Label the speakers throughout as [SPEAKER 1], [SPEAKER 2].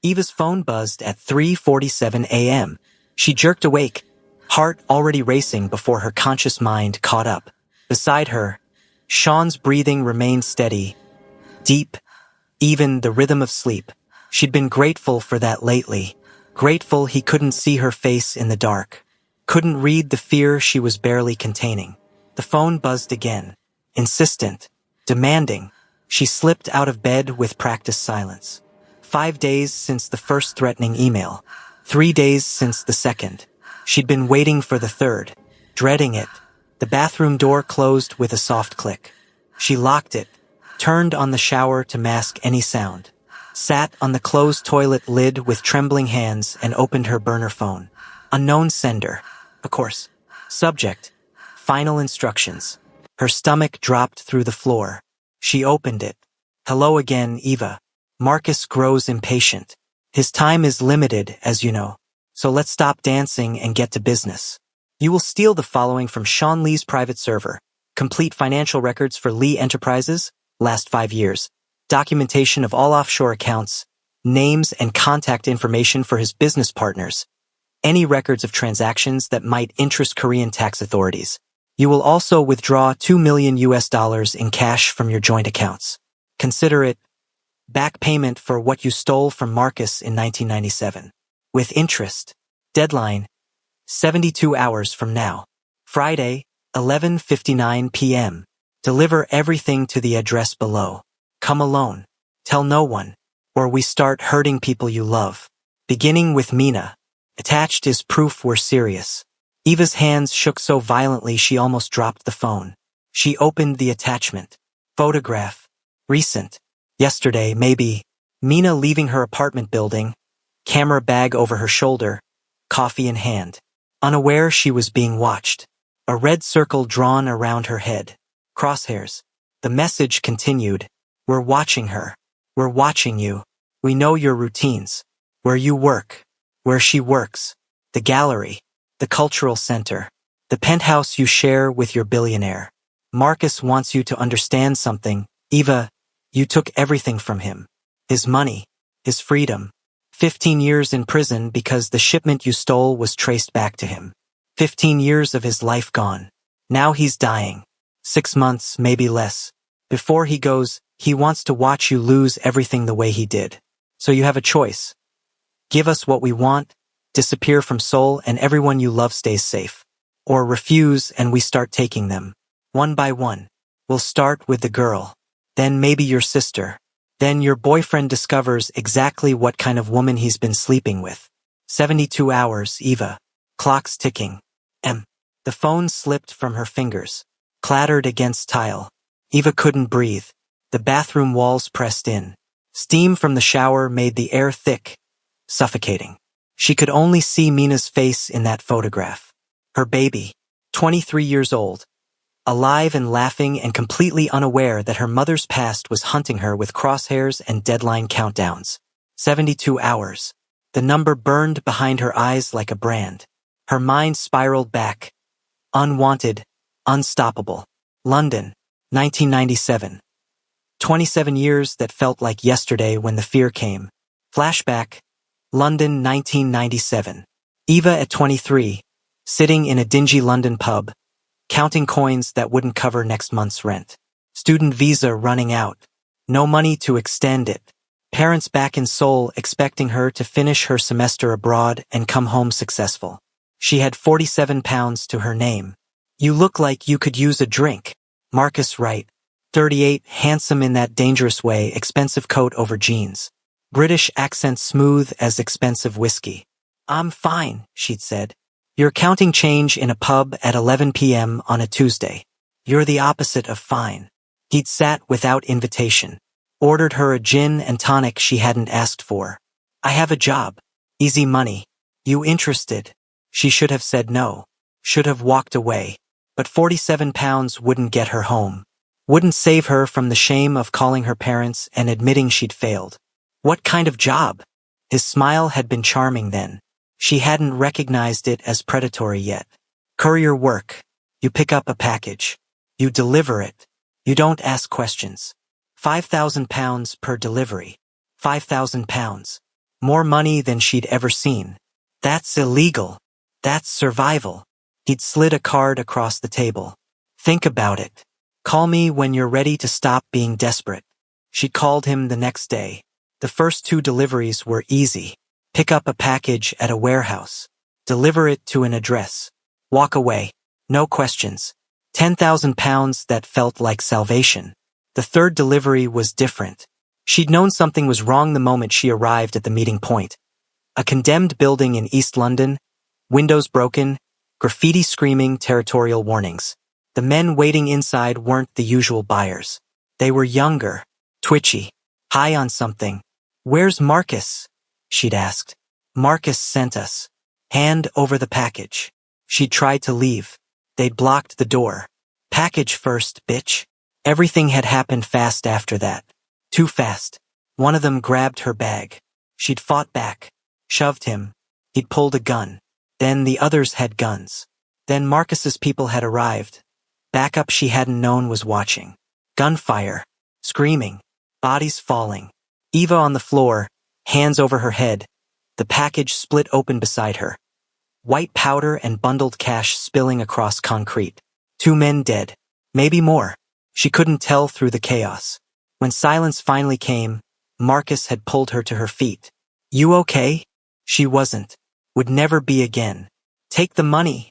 [SPEAKER 1] Eva's phone buzzed at 3:47 a.m. She jerked awake, heart already racing before her conscious mind caught up. Beside her, Sean's breathing remained steady, deep, even the rhythm of sleep. She'd been grateful for that lately, grateful he couldn't see her face in the dark, couldn't read the fear she was barely containing. The phone buzzed again, insistent, demanding. She slipped out of bed with practiced silence. 5 days since the first threatening email. 3 days since the second. She'd been waiting for the third, dreading it. The bathroom door closed with a soft click. She locked it, turned on the shower to mask any sound, sat on the closed toilet lid with trembling hands and opened her burner phone. Unknown sender, of course. Subject, final instructions. Her stomach dropped through the floor. She opened it. Hello again, Eva. Marcus grows impatient. His time is limited, as you know. So let's stop dancing and get to business. You will steal the following from Sean Lee's private server. Complete financial records for Lee Enterprises, last 5 years. Documentation of all offshore accounts. Names and contact information for his business partners. Any records of transactions that might interest Korean tax authorities. You will also withdraw $2 million in cash from your joint accounts. Consider it back payment for what you stole from Marcus in 1997. With interest. Deadline, 72 hours from now. Friday, 11:59 p.m. Deliver everything to the address below. Come alone. Tell no one. Or we start hurting people you love. Beginning with Mina. Attached is proof we're serious. Eva's hands shook so violently she almost dropped the phone. She opened the attachment. Photograph. Recent. Yesterday, maybe. Mina leaving her apartment building. Camera bag over her shoulder. Coffee in hand. Unaware she was being watched. A red circle drawn around her head. Crosshairs. The message continued. We're watching her. We're watching you. We know your routines. Where you work. Where she works. The gallery. The cultural center. The penthouse you share with your billionaire. Marcus wants you to understand something. Eva, you took everything from him. His money. His freedom. 15 years in prison because the shipment you stole was traced back to him. 15 years of his life gone. Now he's dying. 6 months, maybe less. Before he goes, he wants to watch you lose everything the way he did. So you have a choice. Give us what we want, disappear from Seoul and everyone you love stays safe. Or refuse and we start taking them. One by one. We'll start with the girl. Then maybe your sister. Then your boyfriend discovers exactly what kind of woman he's been sleeping with. 72 hours, Eva. Clock's ticking. The phone slipped from her fingers. Clattered against tile. Eva couldn't breathe. The bathroom walls pressed in. Steam from the shower made the air thick, suffocating. She could only see Mina's face in that photograph. Her baby, 23 years old. Alive and laughing and completely unaware that her mother's past was hunting her with crosshairs and deadline countdowns. 72 hours. The number burned behind her eyes like a brand. Her mind spiraled back. Unwanted, unstoppable. London, 1997. 27 years that felt like yesterday when the fear came. Flashback, London, 1997. Eva at 23, sitting in a dingy London pub, counting coins that wouldn't cover next month's rent. Student visa running out. No money to extend it. Parents back in Seoul expecting her to finish her semester abroad and come home successful. She had 47 pounds to her name. You look like you could use a drink. Marcus Wright. 38, handsome in that dangerous way, expensive coat over jeans. British accent smooth as expensive whiskey. I'm fine, she'd said. You're counting change in a pub at 11 p.m. on a Tuesday. You're the opposite of fine. He'd sat without invitation. Ordered her a gin and tonic she hadn't asked for. I have a job. Easy money. You interested? She should have said no. Should have walked away. But 47 pounds wouldn't get her home. Wouldn't save her from the shame of calling her parents and admitting she'd failed. What kind of job? His smile had been charming then. She hadn't recognized it as predatory yet. Courier work. You pick up a package. You deliver it. You don't ask questions. 5,000 pounds per delivery. 5,000 pounds. More money than she'd ever seen. That's illegal. That's survival. He'd slid a card across the table. Think about it. Call me when you're ready to stop being desperate. She'd called him the next day. The first 2 deliveries were easy. Pick up a package at a warehouse. Deliver it to an address. Walk away. No questions. £10,000 that felt like salvation. The third delivery was different. She'd known something was wrong the moment she arrived at the meeting point. A condemned building in East London, windows broken, graffiti screaming territorial warnings. The men waiting inside weren't the usual buyers. They were younger, twitchy, high on something. Where's Marcus? She'd asked. Marcus sent us. Hand over the package. She'd tried to leave. They'd blocked the door. Package first, bitch. Everything had happened fast after that. Too fast. One of them grabbed her bag. She'd fought back. Shoved him. He'd pulled a gun. Then the others had guns. Then Marcus's people had arrived. Backup she hadn't known was watching. Gunfire. Screaming. Bodies falling. Eva on the floor, hands over her head. The package split open beside her. White powder and bundled cash spilling across concrete. 2 men dead. Maybe more. She couldn't tell through the chaos. When silence finally came, Marcus had pulled her to her feet. You okay? She wasn't. Would never be again. Take the money,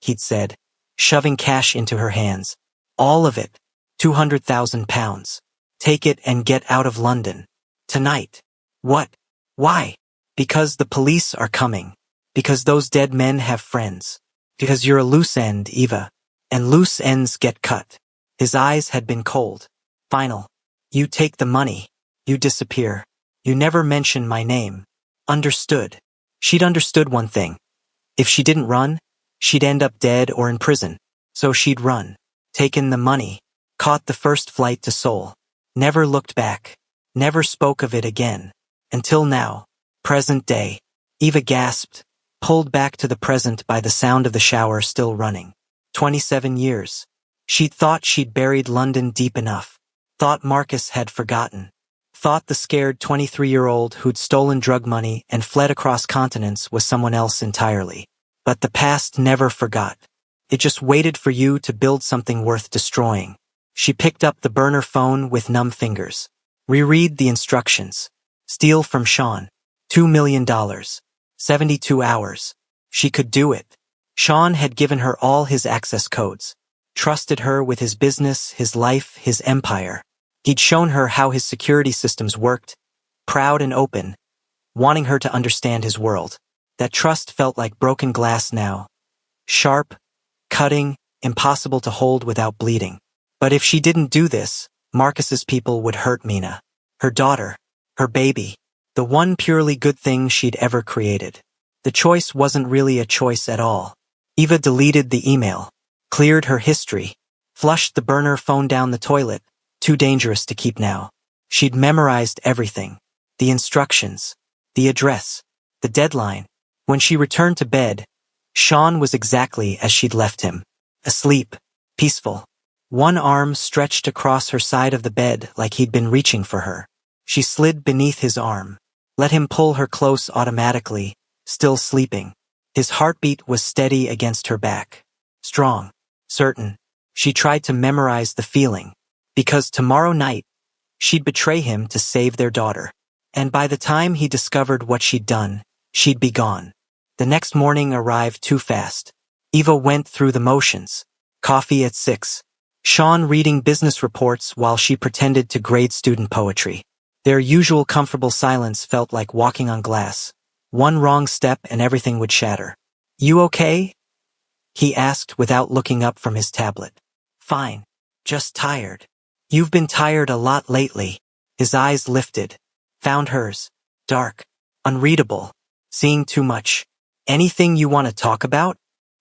[SPEAKER 1] he'd said, shoving cash into her hands. All of it. £200,000. Take it and get out of London. Tonight. What? Why? Because the police are coming. Because those dead men have friends. Because you're a loose end, Eva. And loose ends get cut. His eyes had been cold. Final. You take the money. You disappear. You never mention my name. Understood. She'd understood one thing. If she didn't run, she'd end up dead or in prison. So she'd run. Taken the money. Caught the first flight to Seoul. Never looked back. Never spoke of it again. Until now. Present day. Eva gasped, pulled back to the present by the sound of the shower still running. 27 years. She'd thought she'd buried London deep enough. Thought Marcus had forgotten. Thought the scared 23-year-old who'd stolen drug money and fled across continents was someone else entirely. But the past never forgot. It just waited for you to build something worth destroying. She picked up the burner phone with numb fingers. Reread the instructions. Steal from Sean. $2 million. 72 hours. She could do it. Sean had given her all his access codes. Trusted her with his business, his life, his empire. He'd shown her how his security systems worked, proud and open, wanting her to understand his world. That trust felt like broken glass now. Sharp, cutting, impossible to hold without bleeding. But if she didn't do this, Marcus's people would hurt Mina. Her daughter. Her baby. The one purely good thing she'd ever created. The choice wasn't really a choice at all. Eva deleted the email. Cleared her history. Flushed the burner phone down the toilet. Too dangerous to keep now. She'd memorized everything. The instructions. The address. The deadline. When she returned to bed, Sean was exactly as she'd left him. Asleep. Peaceful. One arm stretched across her side of the bed like he'd been reaching for her. She slid beneath his arm. Let him pull her close automatically, still sleeping. His heartbeat was steady against her back. Strong. Certain. She tried to memorize the feeling. Because tomorrow night, she'd betray him to save their daughter. And by the time he discovered what she'd done, she'd be gone. The next morning arrived too fast. Eva went through the motions. Coffee at 6. Sean reading business reports while she pretended to grade student poetry. Their usual comfortable silence felt like walking on glass. One wrong step and everything would shatter. You okay? He asked without looking up from his tablet. Fine. Just tired. You've been tired a lot lately. His eyes lifted. Found hers. Dark. Unreadable. Seeing too much. Anything you want to talk about?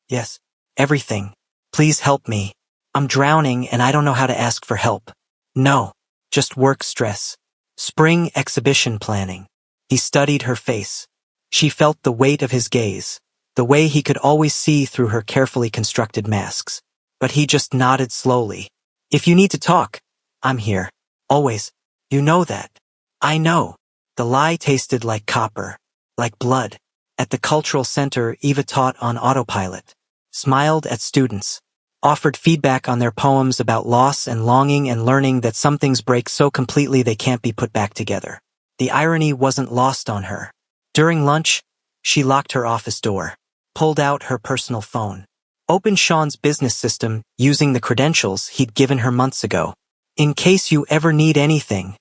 [SPEAKER 1] Yes. Everything. Please help me. I'm drowning and I don't know how to ask for help. No. Just work stress. Spring exhibition planning. He studied her face. She felt the weight of his gaze, the way he could always see through her carefully constructed masks. But he just nodded slowly. If you need to talk, I'm here. Always. You know that. I know. The lie tasted like copper, like blood. At the cultural center, Eva taught on autopilot, smiled at students, offered feedback on their poems about loss and longing and learning that some things break so completely they can't be put back together. The irony wasn't lost on her. During lunch, she locked her office door, pulled out her personal phone, opened Sean's business system using the credentials he'd given her months ago. "In case you ever need anything,"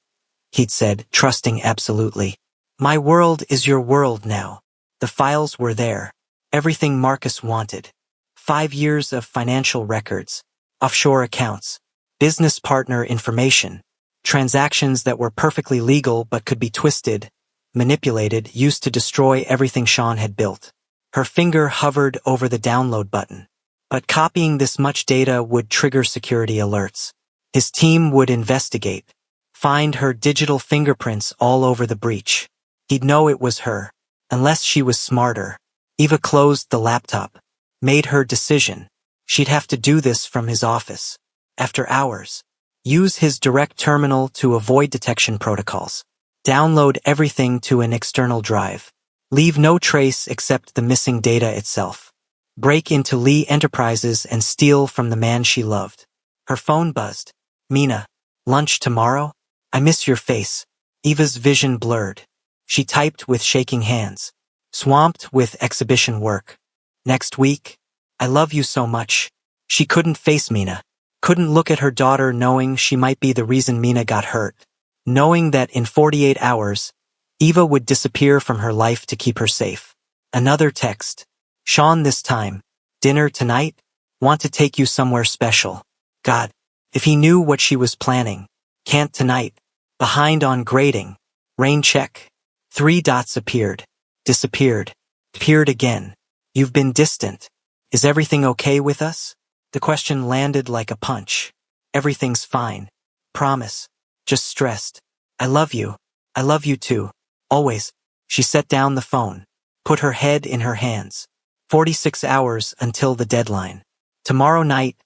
[SPEAKER 1] he'd said, trusting absolutely. "My world is your world now." The files were there. Everything Marcus wanted. 5 years of financial records, offshore accounts, business partner information, transactions that were perfectly legal but could be twisted, manipulated, used to destroy everything Sean had built. Her finger hovered over the download button. But copying this much data would trigger security alerts. His team would investigate, find her digital fingerprints all over the breach. He'd know it was her, unless she was smarter. Eva closed the laptop, made her decision. She'd have to do this from his office. After hours. Use his direct terminal to avoid detection protocols. Download everything to an external drive. Leave no trace except the missing data itself. Break into Lee Enterprises and steal from the man she loved. Her phone buzzed. "Mina, lunch tomorrow? I miss your face." Eva's vision blurred. She typed with shaking hands, swamped with exhibition work. "Next week? I love you so much." She couldn't face Mina. Couldn't look at her daughter knowing she might be the reason Mina got hurt. Knowing that in 48 hours, Eva would disappear from her life to keep her safe. Another text. "Sean, this time. Dinner tonight? Want to take you somewhere special." God, if he knew what she was planning. "Can't tonight. Behind on grading. Rain check." 3 dots appeared. Disappeared. Appeared again. "You've been distant. Is everything okay with us?" The question landed like a punch. "Everything's fine. Promise. Just stressed. I love you. I love you too. Always." She set down the phone, put her head in her hands. 46 hours until the deadline. Tomorrow night,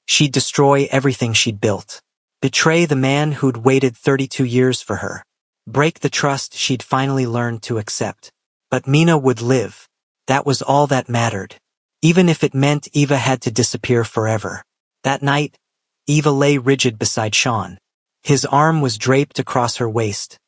[SPEAKER 1] she'd destroy everything she'd built. Betray the man who'd waited 32 years for her. Break the trust she'd finally learned to accept. But Mina would live. That was all that mattered. Even if it meant Eva had to disappear forever. That night, Eva lay rigid beside Sean. His arm was draped across her waist.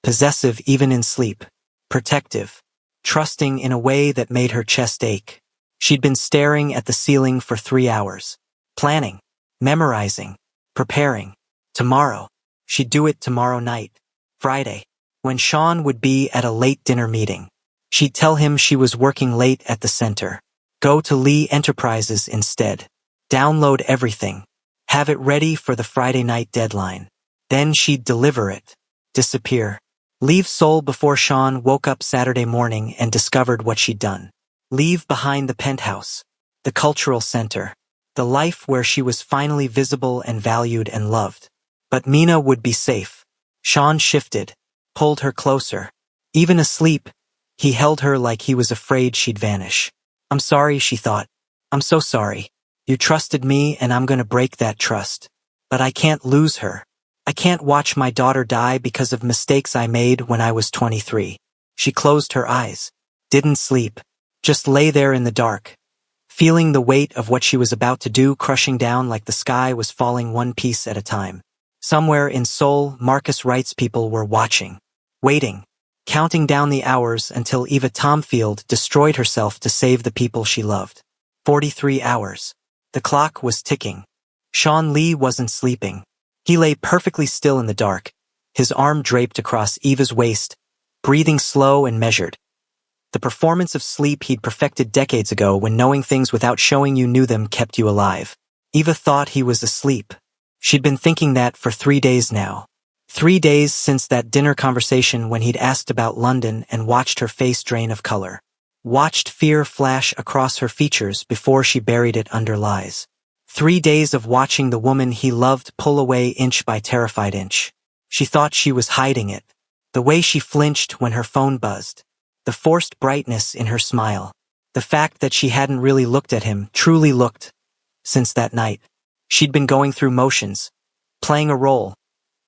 [SPEAKER 1] Possessive even in sleep. Protective. Trusting in a way that made her chest ache. She'd been staring at the ceiling for 3 hours. Planning. Memorizing. Preparing. Tomorrow. She'd do it tomorrow night. Friday. When Sean would be at a late dinner meeting. She'd tell him she was working late at the center. Go to Lee Enterprises instead. Download everything. Have it ready for the Friday night deadline. Then she'd deliver it. Disappear. Leave Seoul before Sean woke up Saturday morning and discovered what she'd done. Leave behind the penthouse. The cultural center. The life where she was finally visible and valued and loved. But Mina would be safe. Sean shifted. Pulled her closer. Even asleep, he held her like he was afraid she'd vanish. "I'm sorry," she thought. "I'm so sorry. You trusted me and I'm gonna break that trust. But I can't lose her. I can't watch my daughter die because of mistakes I made when I was 23. She closed her eyes. Didn't sleep. Just lay there in the dark. Feeling the weight of what she was about to do crushing down like the sky was falling one piece at a time. Somewhere in Seoul, Marcus Wright's people were watching. Waiting. Counting down the hours until Eva Tomfield destroyed herself to save the people she loved. 43 hours. The clock was ticking. Sean Lee wasn't sleeping. He lay perfectly still in the dark, his arm draped across Eva's waist, breathing slow and measured. The performance of sleep he'd perfected decades ago when knowing things without showing you knew them kept you alive. Eva thought he was asleep. She'd been thinking that for 3 days now. 3 days since that dinner conversation when he'd asked about London and watched her face drain of color. Watched fear flash across her features before she buried it under lies. 3 days of watching the woman he loved pull away inch by terrified inch. She thought she was hiding it. The way she flinched when her phone buzzed. The forced brightness in her smile. The fact that she hadn't really looked at him, truly looked, since that night. She'd been going through motions, playing a role,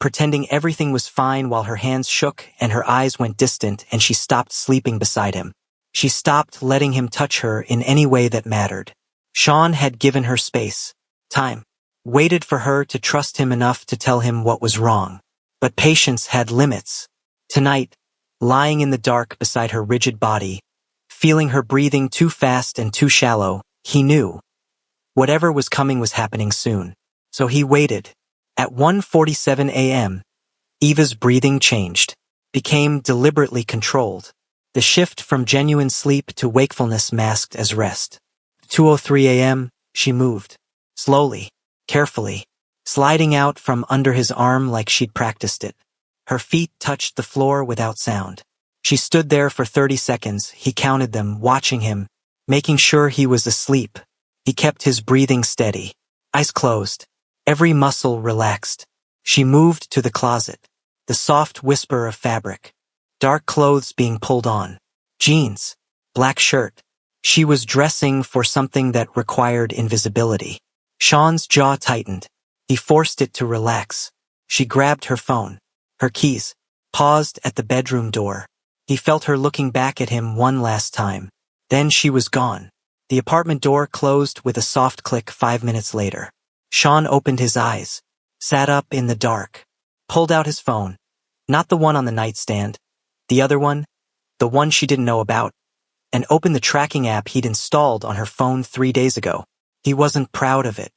[SPEAKER 1] pretending everything was fine while her hands shook and her eyes went distant and she stopped sleeping beside him. She stopped letting him touch her in any way that mattered. Sean had given her space, time, waited for her to trust him enough to tell him what was wrong. But patience had limits. Tonight, lying in the dark beside her rigid body, feeling her breathing too fast and too shallow, he knew. Whatever was coming was happening soon. So he waited. At 1:47 a.m., Eva's breathing changed, became deliberately controlled. The shift from genuine sleep to wakefulness masked as rest. 2:03 a.m., she moved. Slowly, carefully, sliding out from under his arm like she'd practiced it. Her feet touched the floor without sound. She stood there for 30 seconds, he counted them, watching him, making sure he was asleep. He kept his breathing steady. Eyes closed. Every muscle relaxed. She moved to the closet. The soft whisper of fabric. Dark clothes being pulled on. Jeans. Black shirt. She was dressing for something that required invisibility. Sean's jaw tightened. He forced it to relax. She grabbed her phone. Her keys. Paused at the bedroom door. He felt her looking back at him one last time. Then she was gone. The apartment door closed with a soft click 5 minutes later. Sean opened his eyes, sat up in the dark, pulled out his phone. Not the one on the nightstand, the other one, the one she didn't know about, and opened the tracking app he'd installed on her phone 3 days ago. He wasn't proud of it,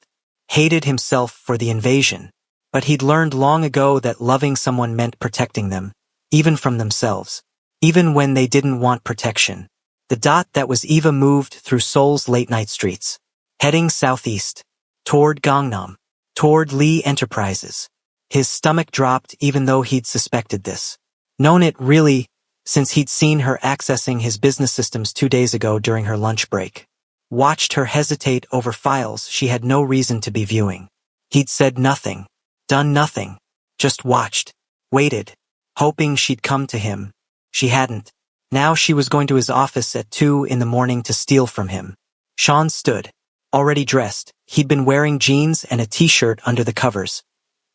[SPEAKER 1] hated himself for the invasion, but he'd learned long ago that loving someone meant protecting them, even from themselves, even when they didn't want protection. The dot that was Eva moved through Seoul's late-night streets, heading southeast, toward Gangnam, toward Lee Enterprises. His stomach dropped even though he'd suspected this. Known it really, since he'd seen her accessing his business systems 2 days ago during her lunch break. Watched her hesitate over files she had no reason to be viewing. He'd said nothing, done nothing, just watched, waited, hoping she'd come to him. She hadn't. Now she was going to his office at 2 in the morning to steal from him. Sean stood, already dressed. He'd been wearing jeans and a t-shirt under the covers,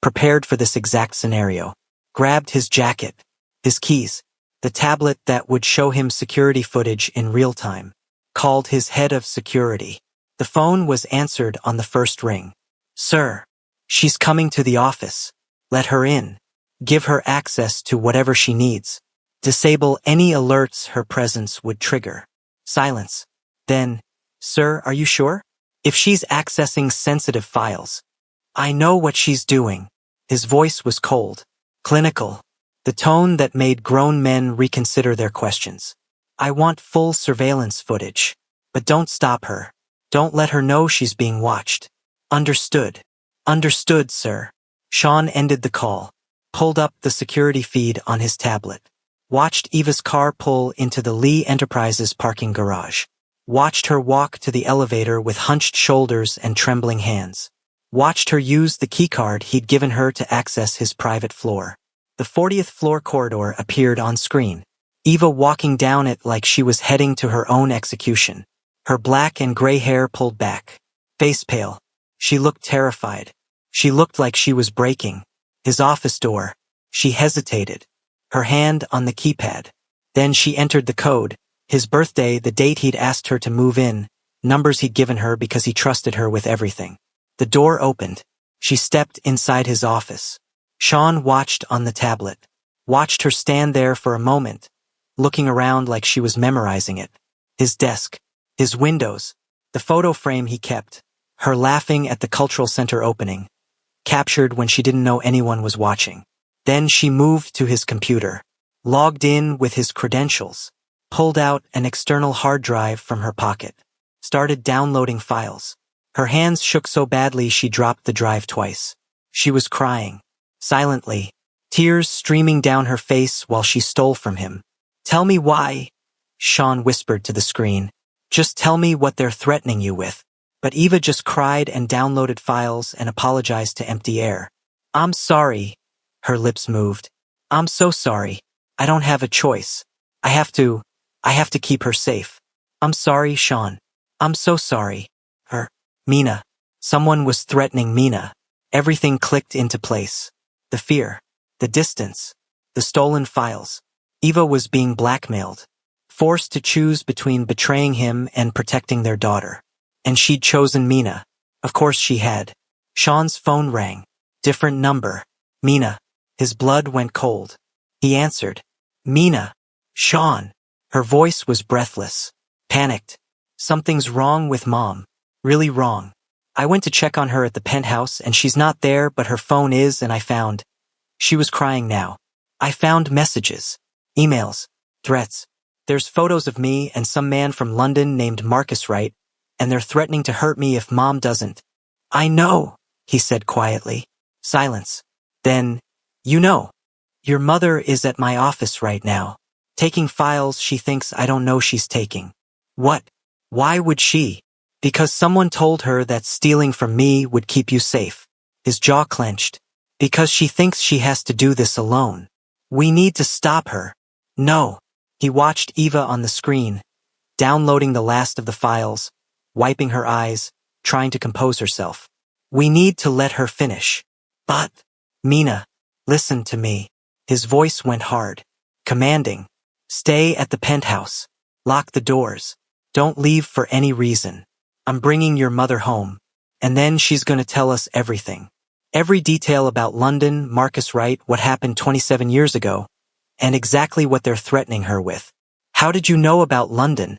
[SPEAKER 1] prepared for this exact scenario. Grabbed his jacket, his keys, the tablet that would show him security footage in real time. Called his head of security. The phone was answered on the first ring. "Sir, she's coming to the office. Let her in. Give her access to whatever she needs. Disable any alerts her presence would trigger." Silence. Then, "Sir, are you sure? If she's accessing sensitive files." "I know what she's doing." His voice was cold, clinical, the tone that made grown men reconsider their questions. "I want full surveillance footage. But don't stop her. Don't let her know she's being watched." "Understood. Understood, sir." Sean ended the call, pulled up the security feed on his tablet. Watched Eva's car pull into the Lee Enterprises parking garage. Watched her walk to the elevator with hunched shoulders and trembling hands. Watched her use the keycard he'd given her to access his private floor. The 40th floor corridor appeared on screen. Eva walking down it like she was heading to her own execution. Her black and gray hair pulled back. Face pale. She looked terrified. She looked like she was breaking. His office door. She hesitated, her hand on the keypad. Then she entered the code, his birthday, the date he'd asked her to move in, numbers he'd given her because he trusted her with everything. The door opened. She stepped inside his office. Sean watched on the tablet. Watched her stand there for a moment, looking around like she was memorizing it. His desk, his windows, the photo frame he kept, her laughing at the cultural center opening, captured when she didn't know anyone was watching. Then she moved to his computer, logged in with his credentials, pulled out an external hard drive from her pocket, started downloading files. Her hands shook so badly she dropped the drive twice. She was crying, silently, tears streaming down her face while she stole from him. "Tell me why," Sean whispered to the screen. "Just tell me what they're threatening you with." But Eva just cried and downloaded files and apologized to empty air. "I'm sorry." Her lips moved. "I'm so sorry. I don't have a choice. I have to keep her safe. I'm sorry, Sean. I'm so sorry." Mina. Someone was threatening Mina. Everything clicked into place. The fear. The distance. The stolen files. Eva was being blackmailed. Forced to choose between betraying him and protecting their daughter. And she'd chosen Mina. Of course she had. Sean's phone rang. Different number. Mina. His blood went cold. He answered. Mina. Sean. Her voice was breathless. Panicked. Something's wrong with Mom. Really wrong. I went to check on her at the penthouse and she's not there, but her phone is, and I found. She was crying now. I found messages. Emails. Threats. There's photos of me and some man from London named Marcus Wright, and they're threatening to hurt me if Mom doesn't. I know, he said quietly. Silence. Then, you know. Your mother is at my office right now, taking files she thinks I don't know she's taking. What? Why would she? Because someone told her that stealing from me would keep you safe. His jaw clenched. Because she thinks she has to do this alone. We need to stop her. No. He watched Eva on the screen, downloading the last of the files, wiping her eyes, trying to compose herself. We need to let her finish. But, Mina, listen to me. His voice went hard, commanding. Stay at the penthouse. Lock the doors. Don't leave for any reason. I'm bringing your mother home. And then she's going to tell us everything. Every detail about London, Marcus Wright, what happened 27 years ago, and exactly what they're threatening her with. How did you know about London?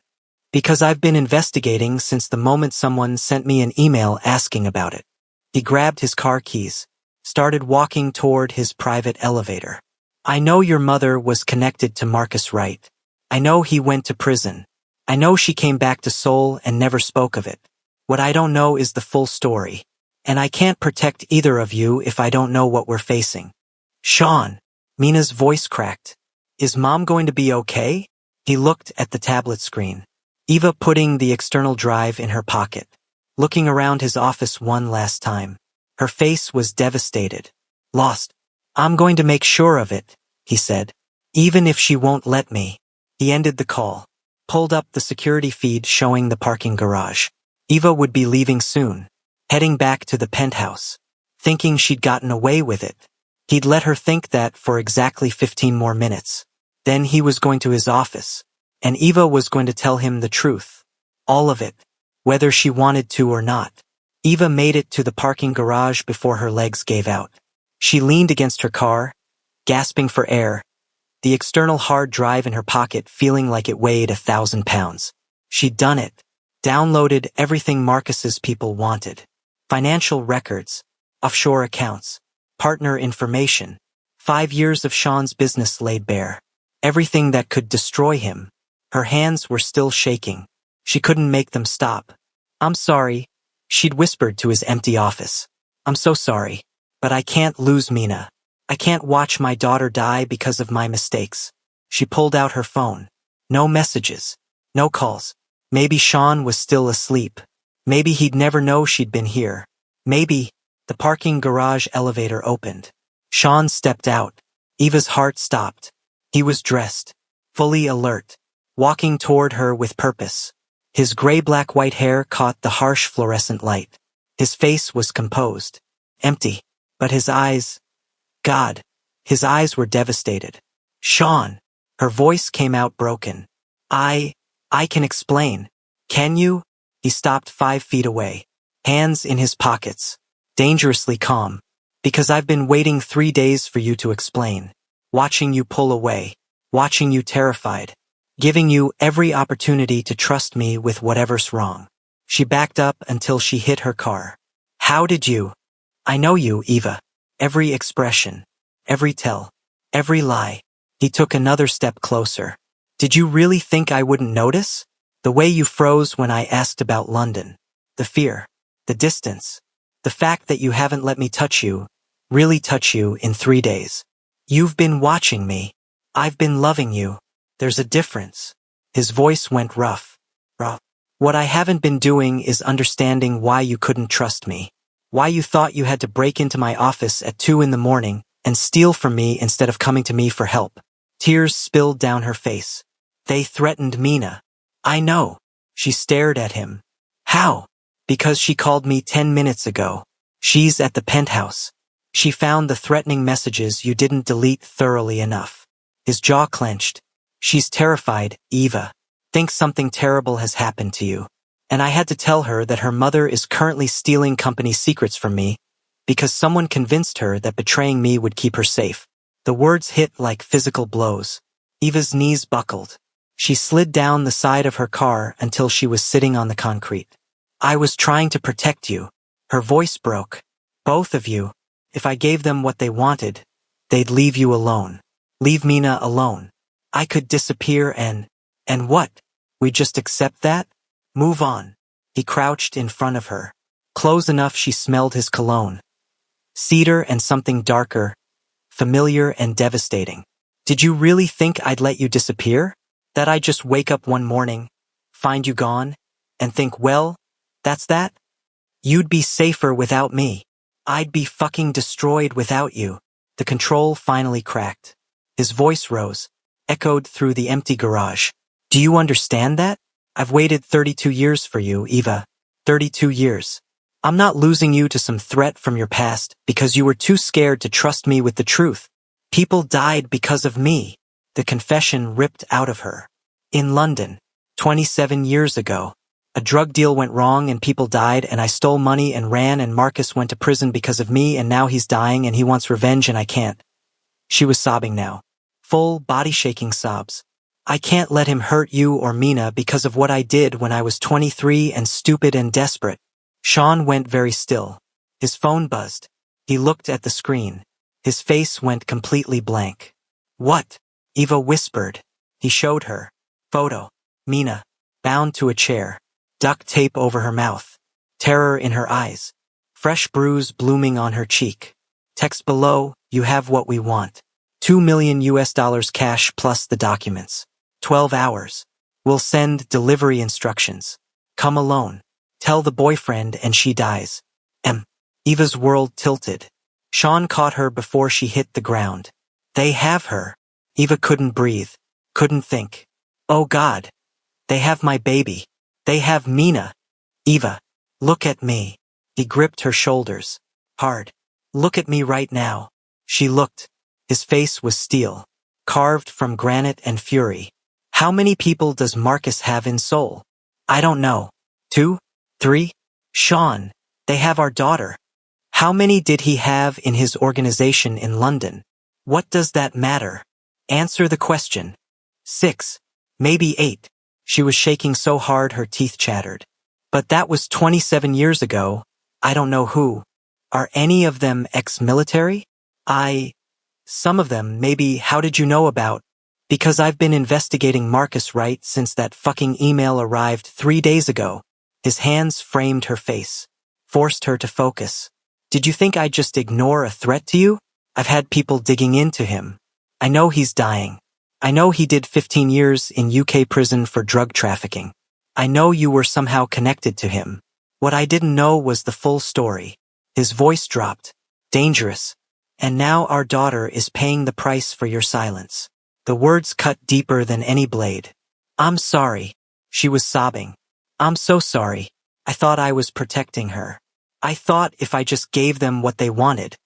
[SPEAKER 1] Because I've been investigating since the moment someone sent me an email asking about it. He grabbed his car keys, started walking toward his private elevator. I know your mother was connected to Marcus Wright. I know he went to prison. I know she came back to Seoul and never spoke of it. What I don't know is the full story. And I can't protect either of you if I don't know what we're facing. Sean. Mina's voice cracked. Is Mom going to be okay? He looked at the tablet screen. Eva putting the external drive in her pocket. Looking around his office one last time. Her face was devastated. Lost. I'm going to make sure of it, he said. Even if she won't let me. He ended the call. Pulled up the security feed showing the parking garage. Eva would be leaving soon. Heading back to the penthouse. Thinking she'd gotten away with it. He'd let her think that for exactly 15 more minutes. Then he was going to his office. And Eva was going to tell him the truth. All of it. Whether she wanted to or not. Eva made it to the parking garage before her legs gave out. She leaned against her car, gasping for air. The external hard drive in her pocket feeling like it weighed 1,000 pounds. She'd done it. Downloaded everything Marcus's people wanted. Financial records. Offshore accounts. Partner information. 5 years of Sean's business laid bare. Everything that could destroy him. Her hands were still shaking. She couldn't make them stop. I'm sorry, she'd whispered to his empty office. I'm so sorry. But I can't lose Mina. I can't watch my daughter die because of my mistakes. She pulled out her phone. No messages. No calls. Maybe Sean was still asleep. Maybe he'd never know she'd been here. Maybe. The parking garage elevator opened. Sean stepped out. Eva's heart stopped. He was dressed. Fully alert. Walking toward her with purpose. His gray-black-white hair caught the harsh fluorescent light. His face was composed. Empty. But his eyes... God. His eyes were devastated. Sean. Her voice came out broken. I can explain. Can you? He stopped 5 feet away. Hands in his pockets. Dangerously calm. Because I've been waiting 3 days for you to explain. Watching you pull away. Watching you terrified. Giving you every opportunity to trust me with whatever's wrong. She backed up until she hit her car. How did you? I know you, Eva. Every expression. Every tell. Every lie. He took another step closer. Did you really think I wouldn't notice? The way you froze when I asked about London. The fear. The distance. The fact that you haven't let me touch you, really touch you in 3 days. You've been watching me. I've been loving you. There's a difference. His voice went rough. What I haven't been doing is understanding why you couldn't trust me. Why you thought you had to break into my office at 2 in the morning and steal from me instead of coming to me for help. Tears spilled down her face. They threatened Mina. I know. She stared at him. How? Because she called me 10 minutes ago. She's at the penthouse. She found the threatening messages you didn't delete thoroughly enough. His jaw clenched. She's terrified, Eva. Thinks something terrible has happened to you. And I had to tell her that her mother is currently stealing company secrets from me because someone convinced her that betraying me would keep her safe. The words hit like physical blows. Eva's knees buckled. She slid down the side of her car until she was sitting on the concrete. I was trying to protect you. Her voice broke. Both of you. If I gave them what they wanted, they'd leave you alone. Leave Mina alone. I could disappear and what? We just accept that? Move on. He crouched in front of her. Close enough she smelled his cologne. Cedar and something darker, familiar and devastating. Did you really think I'd let you disappear? That I'd just wake up one morning, find you gone, and think, well, that's that? You'd be safer without me. I'd be fucking destroyed without you. The control finally cracked. His voice rose, echoed through the empty garage. Do you understand that? I've waited 32 years for you, Eva. 32 years. I'm not losing you to some threat from your past because you were too scared to trust me with the truth. People died because of me. The confession ripped out of her. In London, 27 years ago, a drug deal went wrong and people died and I stole money and ran and Marcus went to prison because of me and now he's dying and he wants revenge and I can't. She was sobbing now. Full, body-shaking sobs. I can't let him hurt you or Mina because of what I did when I was 23 and stupid and desperate. Sean went very still. His phone buzzed. He looked at the screen. His face went completely blank. What? Eva whispered. He showed her. Photo. Mina. Bound to a chair. Duct tape over her mouth. Terror in her eyes. Fresh bruise blooming on her cheek. Text below, you have what we want. $2 million cash plus the documents. 12 hours. We'll send delivery instructions. Come alone. Tell the boyfriend and she dies. Eva's world tilted. Sean caught her before she hit the ground. They have her. Eva couldn't breathe. Couldn't think. Oh God. They have my baby. They have Mina. Eva. Look at me. He gripped her shoulders. Hard. Look at me right now. She looked. His face was steel. Carved from granite and fury. How many people does Marcus have in Seoul? I don't know. 2? 3? Sean. They have our daughter. How many did he have in his organization in London? What does that matter? Answer the question. 6. Maybe 8. She was shaking so hard her teeth chattered. But that was 27 years ago. I don't know who. Are any of them ex-military? Some of them, maybe. How did you know about? Because I've been investigating Marcus right since that fucking email arrived 3 days ago. His hands framed her face. Forced her to focus. Did you think I'd just ignore a threat to you? I've had people digging into him. I know he's dying. I know he did 15 years in UK prison for drug trafficking. I know you were somehow connected to him. What I didn't know was the full story. His voice dropped. Dangerous. And now our daughter is paying the price for your silence. The words cut deeper than any blade. I'm sorry. She was sobbing. I'm so sorry. I thought I was protecting her. I thought if I just gave them what they wanted.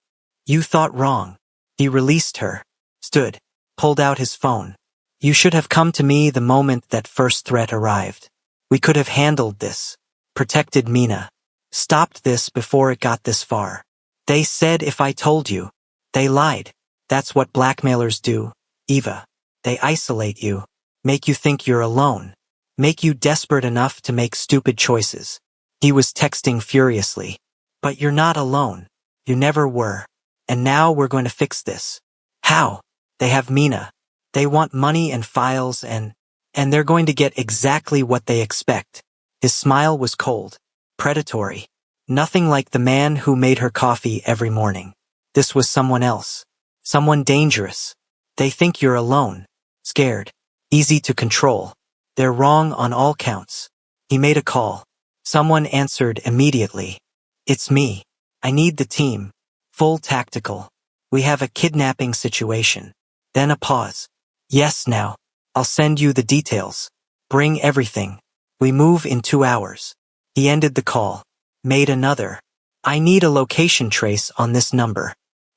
[SPEAKER 1] You thought wrong. He released her. Stood. Pulled out his phone. You should have come to me the moment that first threat arrived. We could have handled this. Protected Mina. Stopped this before it got this far. They said if I told you. They lied. That's what blackmailers do, Eva. They isolate you. Make you think you're alone. Make you desperate enough to make stupid choices. He was texting furiously. But you're not alone. You never were. And now we're going to fix this. How? They have Mina. They want money and files and they're going to get exactly what they expect. His smile was cold. Predatory. Nothing like the man who made her coffee every morning. This was someone else. Someone dangerous. They think you're alone. Scared. Easy to control. They're wrong on all counts. He made a call. Someone answered immediately. It's me. I need the team. Full tactical. We have a kidnapping situation. Then a pause. Yes, now. I'll send you the details. Bring everything. We move in 2 hours. He ended the call. Made another. I need a location trace on this number.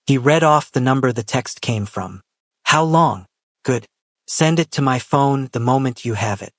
[SPEAKER 1] He read off the number the text came from. How long? Good. Send it to my phone the moment you have it.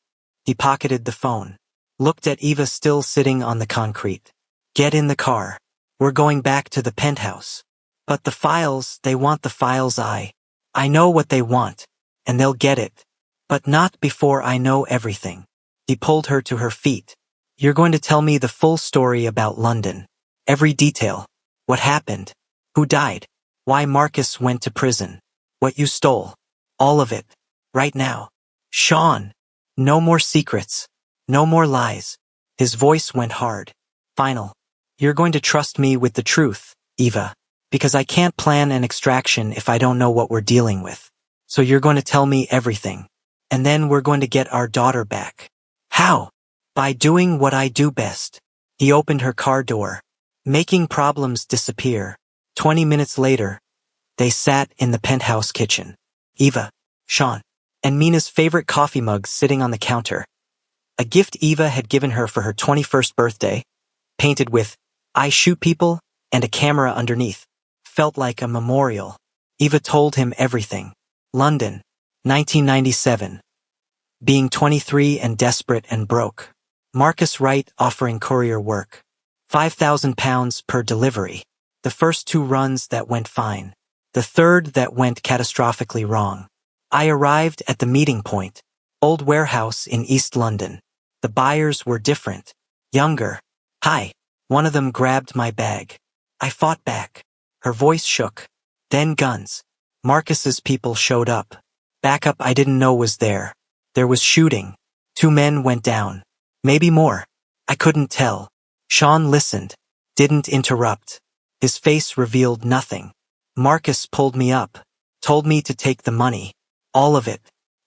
[SPEAKER 1] He pocketed the phone. Looked at Eva still sitting on the concrete. Get in the car. We're going back to the penthouse. But the files, they want the files. I know what they want. And they'll get it. But not before I know everything. He pulled her to her feet. You're going to tell me the full story about London. Every detail. What happened? Who died? Why Marcus went to prison? What you stole? All of it. Right now. Sean. No more secrets. No more lies. His voice went hard. Final. You're going to trust me with the truth, Eva. Because I can't plan an extraction if I don't know what we're dealing with. So you're going to tell me everything. And then we're going to get our daughter back. How? By doing what I do best. He opened her car door. Making problems disappear. 20 minutes later, they sat in the penthouse kitchen. Eva, Sean, and Mina's favorite coffee mug sitting on the counter. A gift Eva had given her for her 21st birthday, painted with, I shoot people, and a camera underneath. Felt like a memorial. Eva told him everything. London, 1997. Being 23 and desperate and broke. Marcus Wright offering courier work. £5,000 per delivery. The first 2 runs that went fine. The third that went catastrophically wrong. I arrived at the meeting point. Old warehouse in East London. The buyers were different. Younger. Hi. One of them grabbed my bag. I fought back. Her voice shook. Then guns. Marcus's people showed up. Backup I didn't know was there. There was shooting. 2 men went down. Maybe more. I couldn't tell. Sean listened. Didn't interrupt. His face revealed nothing. Marcus pulled me up. Told me to take the money. All of it.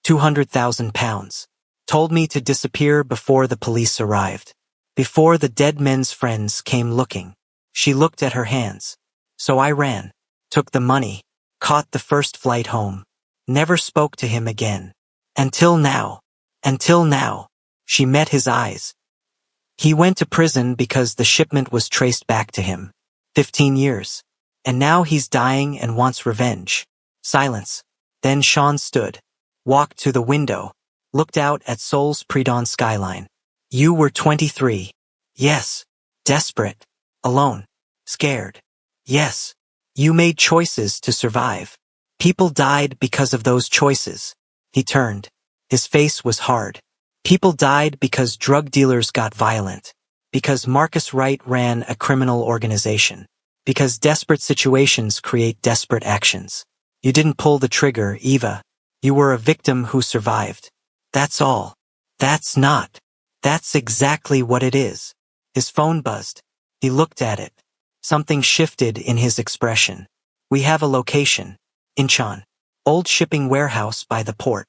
[SPEAKER 1] £200,000. Told me to disappear before the police arrived. Before the dead men's friends came looking. She looked at her hands. So I ran. Took the money. Caught the first flight home. Never spoke to him again. Until now. Until now. She met his eyes. He went to prison because the shipment was traced back to him. 15 years. And now he's dying and wants revenge. Silence. Then Sean stood. Walked to the window. Looked out at Seoul's pre-dawn skyline. You were 23. Yes. Desperate. Alone. Scared. Yes. You made choices to survive. People died because of those choices. He turned. His face was hard. People died because drug dealers got violent. Because Marcus Wright ran a criminal organization. Because desperate situations create desperate actions. You didn't pull the trigger, Eva. You were a victim who survived. That's all. That's not. That's exactly what it is. His phone buzzed. He looked at it. Something shifted in his expression. We have a location. Incheon. Old shipping warehouse by the port.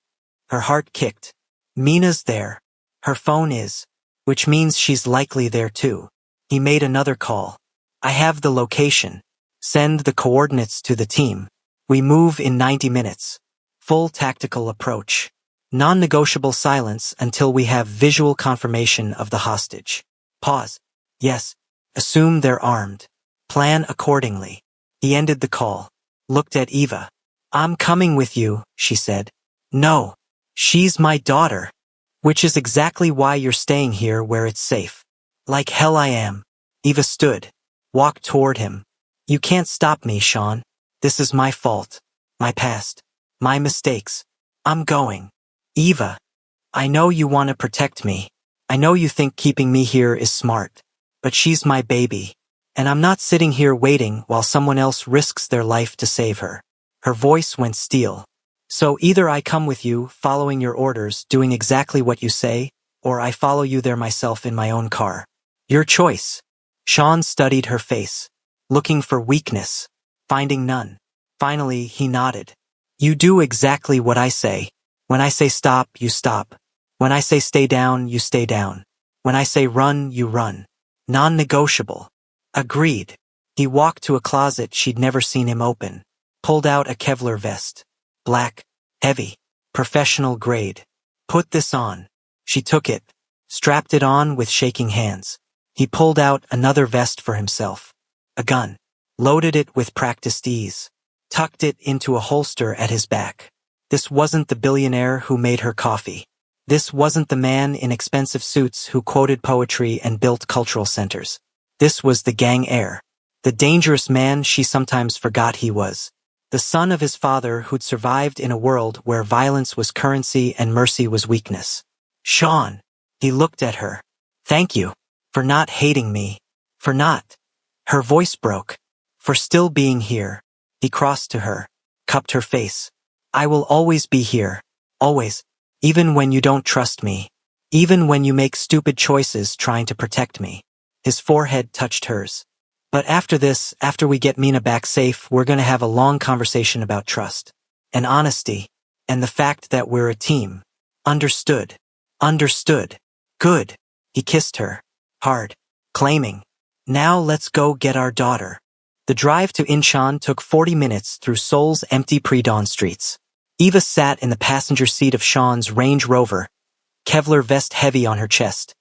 [SPEAKER 1] Her heart kicked. Mina's there. Her phone is. Which means she's likely there too. He made another call. I have the location. Send the coordinates to the team. We move in 90 minutes. Full tactical approach. Non-negotiable silence until we have visual confirmation of the hostage. Pause. Yes. Assume they're armed. Plan accordingly. He ended the call. Looked at Eva. I'm coming with you, she said. No. She's my daughter. Which is exactly why you're staying here where it's safe. Like hell I am. Eva stood. Walked toward him. You can't stop me, Sean. This is my fault. My past. My mistakes. I'm going. Eva. I know you want to protect me. I know you think keeping me here is smart. But she's my baby. And I'm not sitting here waiting while someone else risks their life to save her. Her voice went steel. So either I come with you, following your orders, doing exactly what you say, or I follow you there myself in my own car. Your choice. Sean studied her face, looking for weakness, finding none. Finally, he nodded. You do exactly what I say. When I say stop, you stop. When I say stay down, you stay down. When I say run, you run. Non-negotiable. Agreed. He walked to a closet she'd never seen him open, pulled out a Kevlar vest. Black, heavy, professional grade. Put this on. She took it, strapped it on with shaking hands. He pulled out another vest for himself. A gun. Loaded it with practiced ease. tucked it into a holster at his back. This wasn't the billionaire who made her coffee. This wasn't the man in expensive suits who quoted poetry and built cultural centers. This was the gang heir. The dangerous man she sometimes forgot he was. The son of his father who'd survived in a world where violence was currency and mercy was weakness. Sean. He looked at her. Thank you. For not hating me. For not. Her voice broke. For still being here. He crossed to her. Cupped her face. I will always be here. Always. Even when you don't trust me. Even when you make stupid choices trying to protect me. His forehead touched hers. But after this, after we get Mina back safe, we're gonna have a long conversation about trust. And honesty. And the fact that we're a team. Understood. Understood. Good. He kissed her. Hard. Claiming. Now let's go get our daughter. The drive to Incheon took 40 minutes through Seoul's empty pre-dawn streets. Eva sat in the passenger seat of Sean's Range Rover, Kevlar vest heavy on her chest,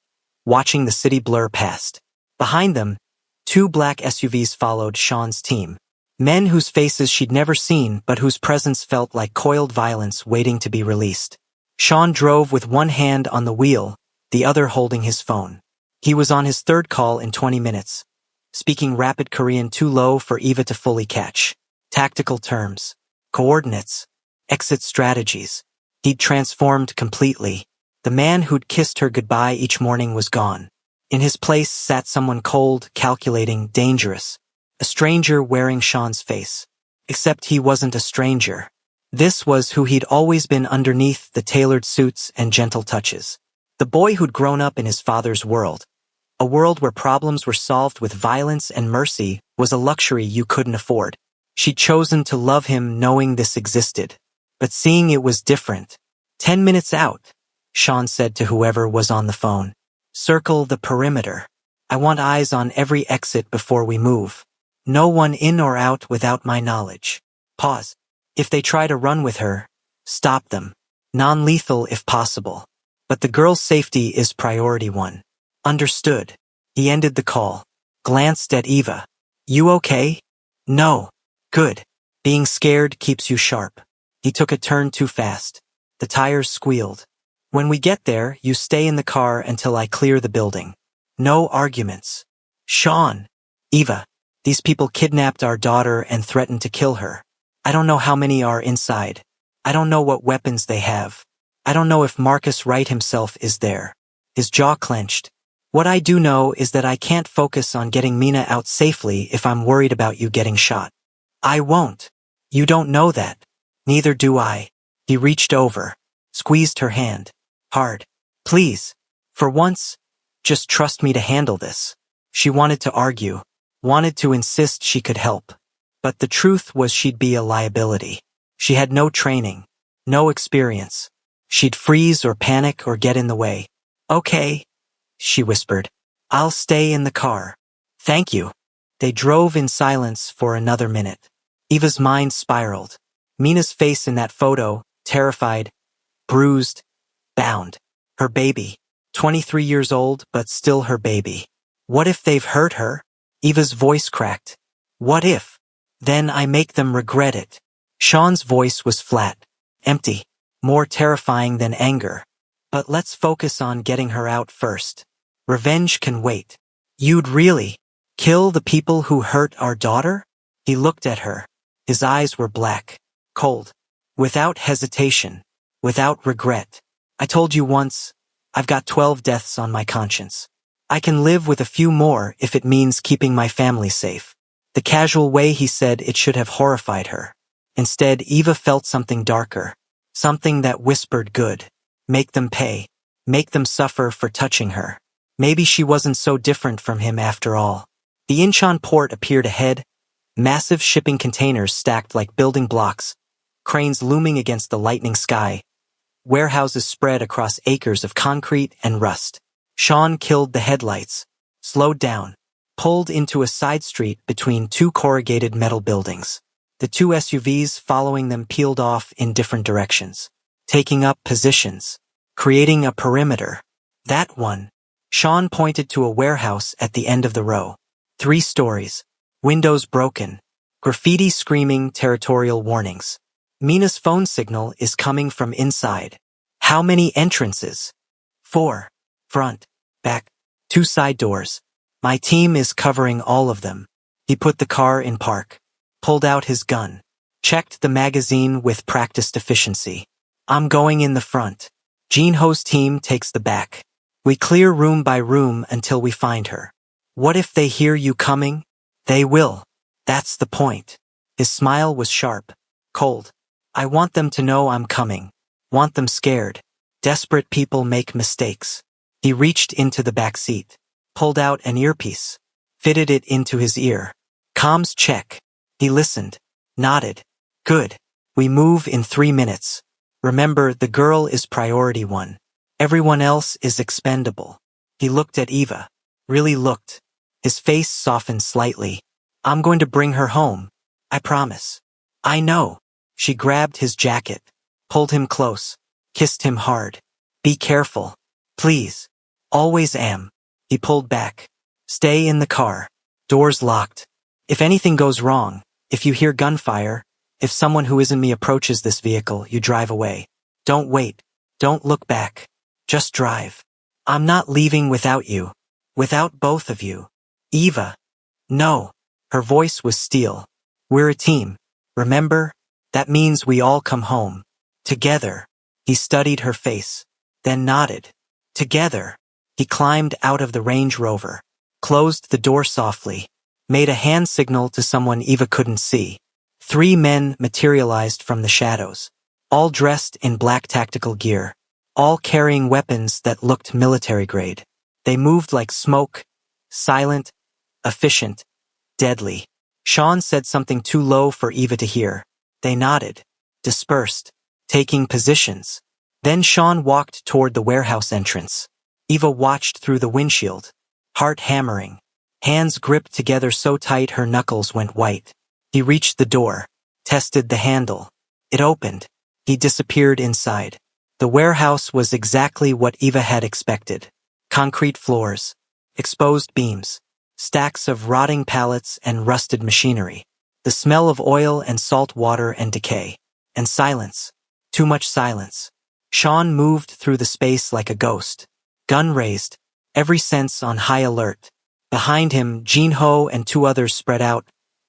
[SPEAKER 1] watching the city blur past. Behind them, 2 black SUVs followed Sean's team. Men whose faces she'd never seen but whose presence felt like coiled violence waiting to be released. Sean drove with one hand on the wheel, the other holding his phone. He was on his 3rd call in 20 minutes, speaking rapid Korean too low for Eva to fully catch. Tactical terms, coordinates, exit strategies. He'd transformed completely. The man who'd kissed her goodbye each morning was gone. In his place sat someone cold, calculating, dangerous. A stranger wearing Sean's face. Except he wasn't a stranger. This was who he'd always been underneath the tailored suits and gentle touches. The boy who'd grown up in his father's world. A world where problems were solved with violence and mercy was a luxury you couldn't afford. She'd chosen to love him knowing this existed. But seeing it was different. 10 minutes out, Sean said to whoever was on the phone. Circle the perimeter. I want eyes on every exit before we move. No one in or out without my knowledge. Pause. If they try to run with her, stop them. Non-lethal if possible. But the girl's safety is priority 1. Understood. He ended the call. Glanced at Eva. You okay? No. Good. Being scared keeps you sharp. He took a turn too fast. The tires squealed. When we get there, you stay in the car until I clear the building. No arguments. Sean. Eva. These people kidnapped our daughter and threatened to kill her. I don't know how many are inside. I don't know what weapons they have. I don't know if Marcus Wright himself is there. His jaw clenched. What I do know is that I can't focus on getting Mina out safely if I'm worried about you getting shot. I won't. You don't know that. Neither do I. He reached over, squeezed her hand. Hard. Please. For once, just trust me to handle this. She wanted to argue, wanted to insist she could help. But the truth was she'd be a liability. She had no training, no experience. She'd freeze or panic or get in the way. Okay, she whispered. I'll stay in the car. Thank you. They drove in silence for another minute. Eva's mind spiraled. Mina's face in that photo, terrified, bruised, bound. Her baby. 23 years old, but still her baby. What if they've hurt her? Eva's voice cracked. What if? Then I make them regret it. Sean's voice was flat, empty, more terrifying than anger. But let's focus on getting her out first. Revenge can wait. You'd really kill the people who hurt our daughter? He looked at her. His eyes were black, cold, without hesitation, without regret. I told you once, I've got 12 deaths on my conscience. I can live with a few more if it means keeping my family safe. The casual way he said it should have horrified her. Instead, Eva felt something darker, something that whispered good. Make them pay. Make them suffer for touching her. Maybe she wasn't so different from him after all. The Incheon port appeared ahead, massive shipping containers stacked like building blocks, cranes looming against the lightning sky, warehouses spread across acres of concrete and rust. Sean killed the headlights, slowed down, pulled into a side street between 2 corrugated metal buildings. The 2 SUVs following them peeled off in different directions, taking up positions, creating a perimeter. That one. Sean pointed to a warehouse at the end of the row. 3 stories, windows broken, Graffiti screaming territorial warnings. Mina's phone signal is coming from inside. How many entrances? 4. Front, back, 2 side doors. My team is covering all of them. He put the car in park, pulled out his gun, checked the magazine with practiced efficiency. I'm going in the front. Jinho's team takes the back. We clear room by room until we find her. What if they hear you coming? They will. That's the point. His smile was sharp, cold. I want them to know I'm coming. Want them scared. Desperate people make mistakes. He reached into the back seat, pulled out an earpiece, fitted it into his ear. Comms check. He listened, nodded. Good. We move in 3 minutes. Remember, the girl is priority 1. Everyone else is expendable. He looked at Eva. Really looked. His face softened slightly. I'm going to bring her home. I promise. I know. She grabbed his jacket, pulled him close, kissed him hard. Be careful. Please. Always am. He pulled back. Stay in the car. Doors locked. If anything goes wrong, if you hear gunfire, if someone who isn't me approaches this vehicle, you drive away. Don't wait. Don't look back. Just drive. I'm not leaving without you. Without both of you. Eva. No. Her voice was steel. We're a team. Remember? That means we all come home. Together. He studied her face, then nodded. Together. He climbed out of the Range Rover, closed the door softly, made a hand signal to someone Eva couldn't see. 3 men materialized from the shadows, all dressed in black tactical gear, all carrying weapons that looked military grade. They moved like smoke, silent, efficient, deadly. Sean said something too low for Eva to hear. They nodded, dispersed, taking positions. Then Sean walked toward the warehouse entrance. Eva watched through the windshield, heart hammering, hands gripped together so tight her knuckles went white. He reached the door, tested the handle. It opened. He disappeared inside. The warehouse was exactly what Eva had expected. Concrete floors, exposed beams, stacks of rotting pallets and rusted machinery. The smell of oil and salt water and decay. And silence. Too much silence. Sean moved through the space like a ghost. Gun raised, every sense on high alert. Behind him, Jinho and 2 others spread out,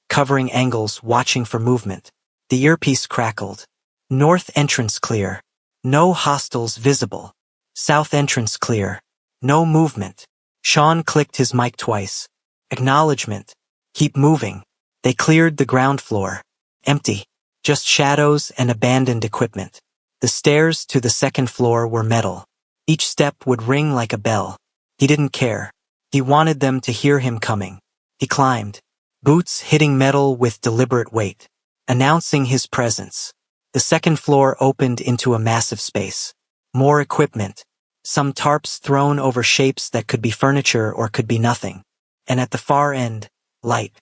[SPEAKER 1] covering angles, watching for movement. The earpiece crackled. North entrance clear. No hostiles visible. South entrance clear. No movement. Sean clicked his mic twice. Acknowledgement. Keep moving. They cleared the ground floor. Empty. Just shadows and abandoned equipment. The stairs to the 2nd floor were metal. Each step would ring like a bell. He didn't care. He wanted them to hear him coming. He climbed, boots hitting metal with deliberate weight, announcing his presence. The 2nd floor opened into a massive space. More equipment. Some tarps thrown over shapes that could be furniture or could be nothing. And at the far end, light.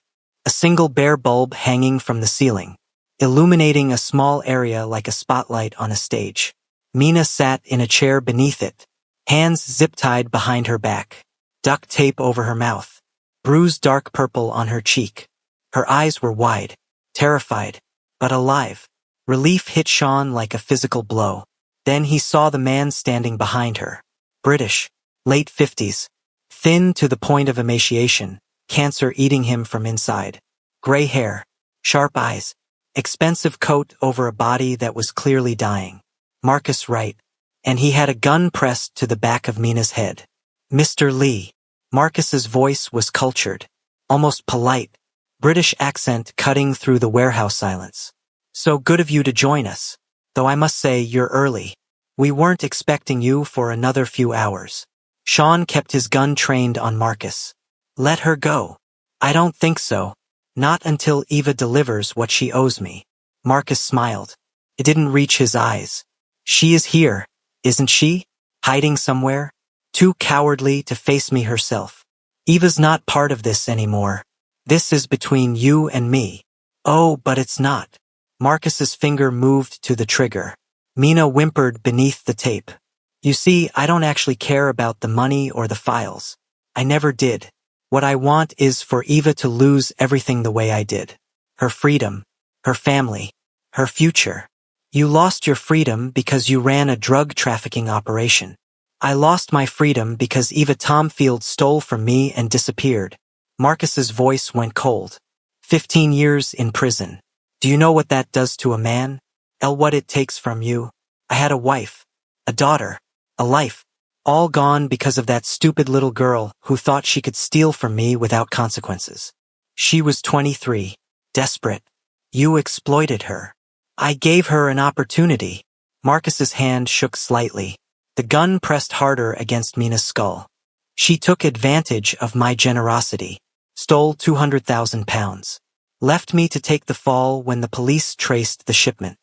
[SPEAKER 1] A single bare bulb hanging from the ceiling, illuminating a small area like a spotlight on a stage. Mina sat in a chair beneath it, hands zip-tied behind her back, duct tape over her mouth, bruised dark purple on her cheek. Her eyes were wide, terrified, but alive. Relief hit Sean like a physical blow. Then he saw the man standing behind her. British, late 50s, thin to the point of emaciation, cancer eating him from inside. Gray hair, sharp eyes, expensive coat over a body that was clearly dying. Marcus Wright, and he had a gun pressed to the back of Mina's head. Mr. Lee. Marcus's voice was cultured, almost polite, British accent cutting through the warehouse silence. So good of you to join us, though I must say you're early. We weren't expecting you for another few hours. Sean kept his gun trained on Marcus. Let her go. I don't think so. Not until Eva delivers what she owes me. Marcus smiled. It didn't reach his eyes. She is here, isn't she? Hiding somewhere? Too cowardly to face me herself. Eva's not part of this anymore. This is between you and me. Oh, but it's not. Marcus's finger moved to the trigger. Mina whimpered beneath the tape. You see, I don't actually care about the money or the files. I never did. What I want is for Eva to lose everything the way I did. her freedom, her family, her future. You lost your freedom because you ran a drug trafficking operation. I lost my freedom because Eva Tomfield stole from me and disappeared. Marcus's voice went cold. 15 years in prison. Do you know what that does to a man? What it takes from you? I had a wife, a daughter, a life, all gone because of that stupid little girl who thought she could steal from me without consequences. She was 23, desperate. You exploited her. I gave her an opportunity. Marcus's hand shook slightly. The gun pressed harder against Mina's skull. She took advantage of my generosity, stole 200,000 pounds, left me to take the fall when the police traced the shipment.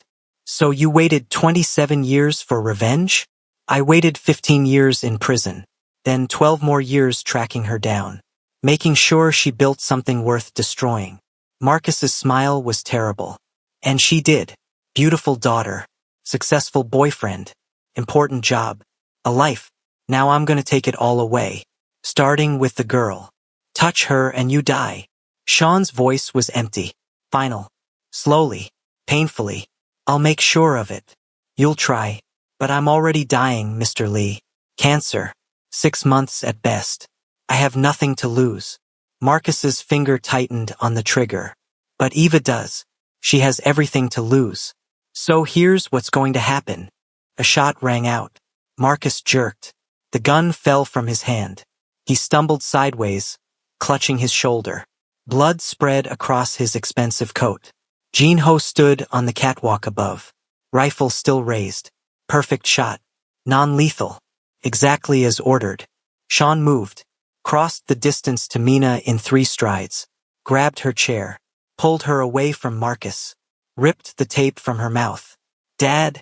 [SPEAKER 1] So you waited 27 years for revenge? I waited 15 years in prison, then 12 more years tracking her down, making sure she built something worth destroying. Marcus's smile was terrible. And she did. Beautiful daughter, successful boyfriend, important job, a life. Now I'm gonna take it all away. Starting with the girl. Touch her and you die. Sean's voice was empty. Final. Slowly. Painfully. I'll make sure of it. You'll try. But I'm already dying, Mr. Lee. Cancer. 6 months at best. I have nothing to lose. Marcus's finger tightened on the trigger. But Eva does. She has everything to lose. So here's what's going to happen. A shot rang out. Marcus jerked. The gun fell from his hand. He stumbled sideways, clutching his shoulder. Blood spread across his expensive coat. Jinho stood on the catwalk above. Rifle still raised. Perfect shot. Non-lethal. Exactly as ordered. Sean moved. Crossed the distance to Mina in 3 strides. Grabbed her chair. Pulled her away from Marcus. Ripped the tape from her mouth. Dad?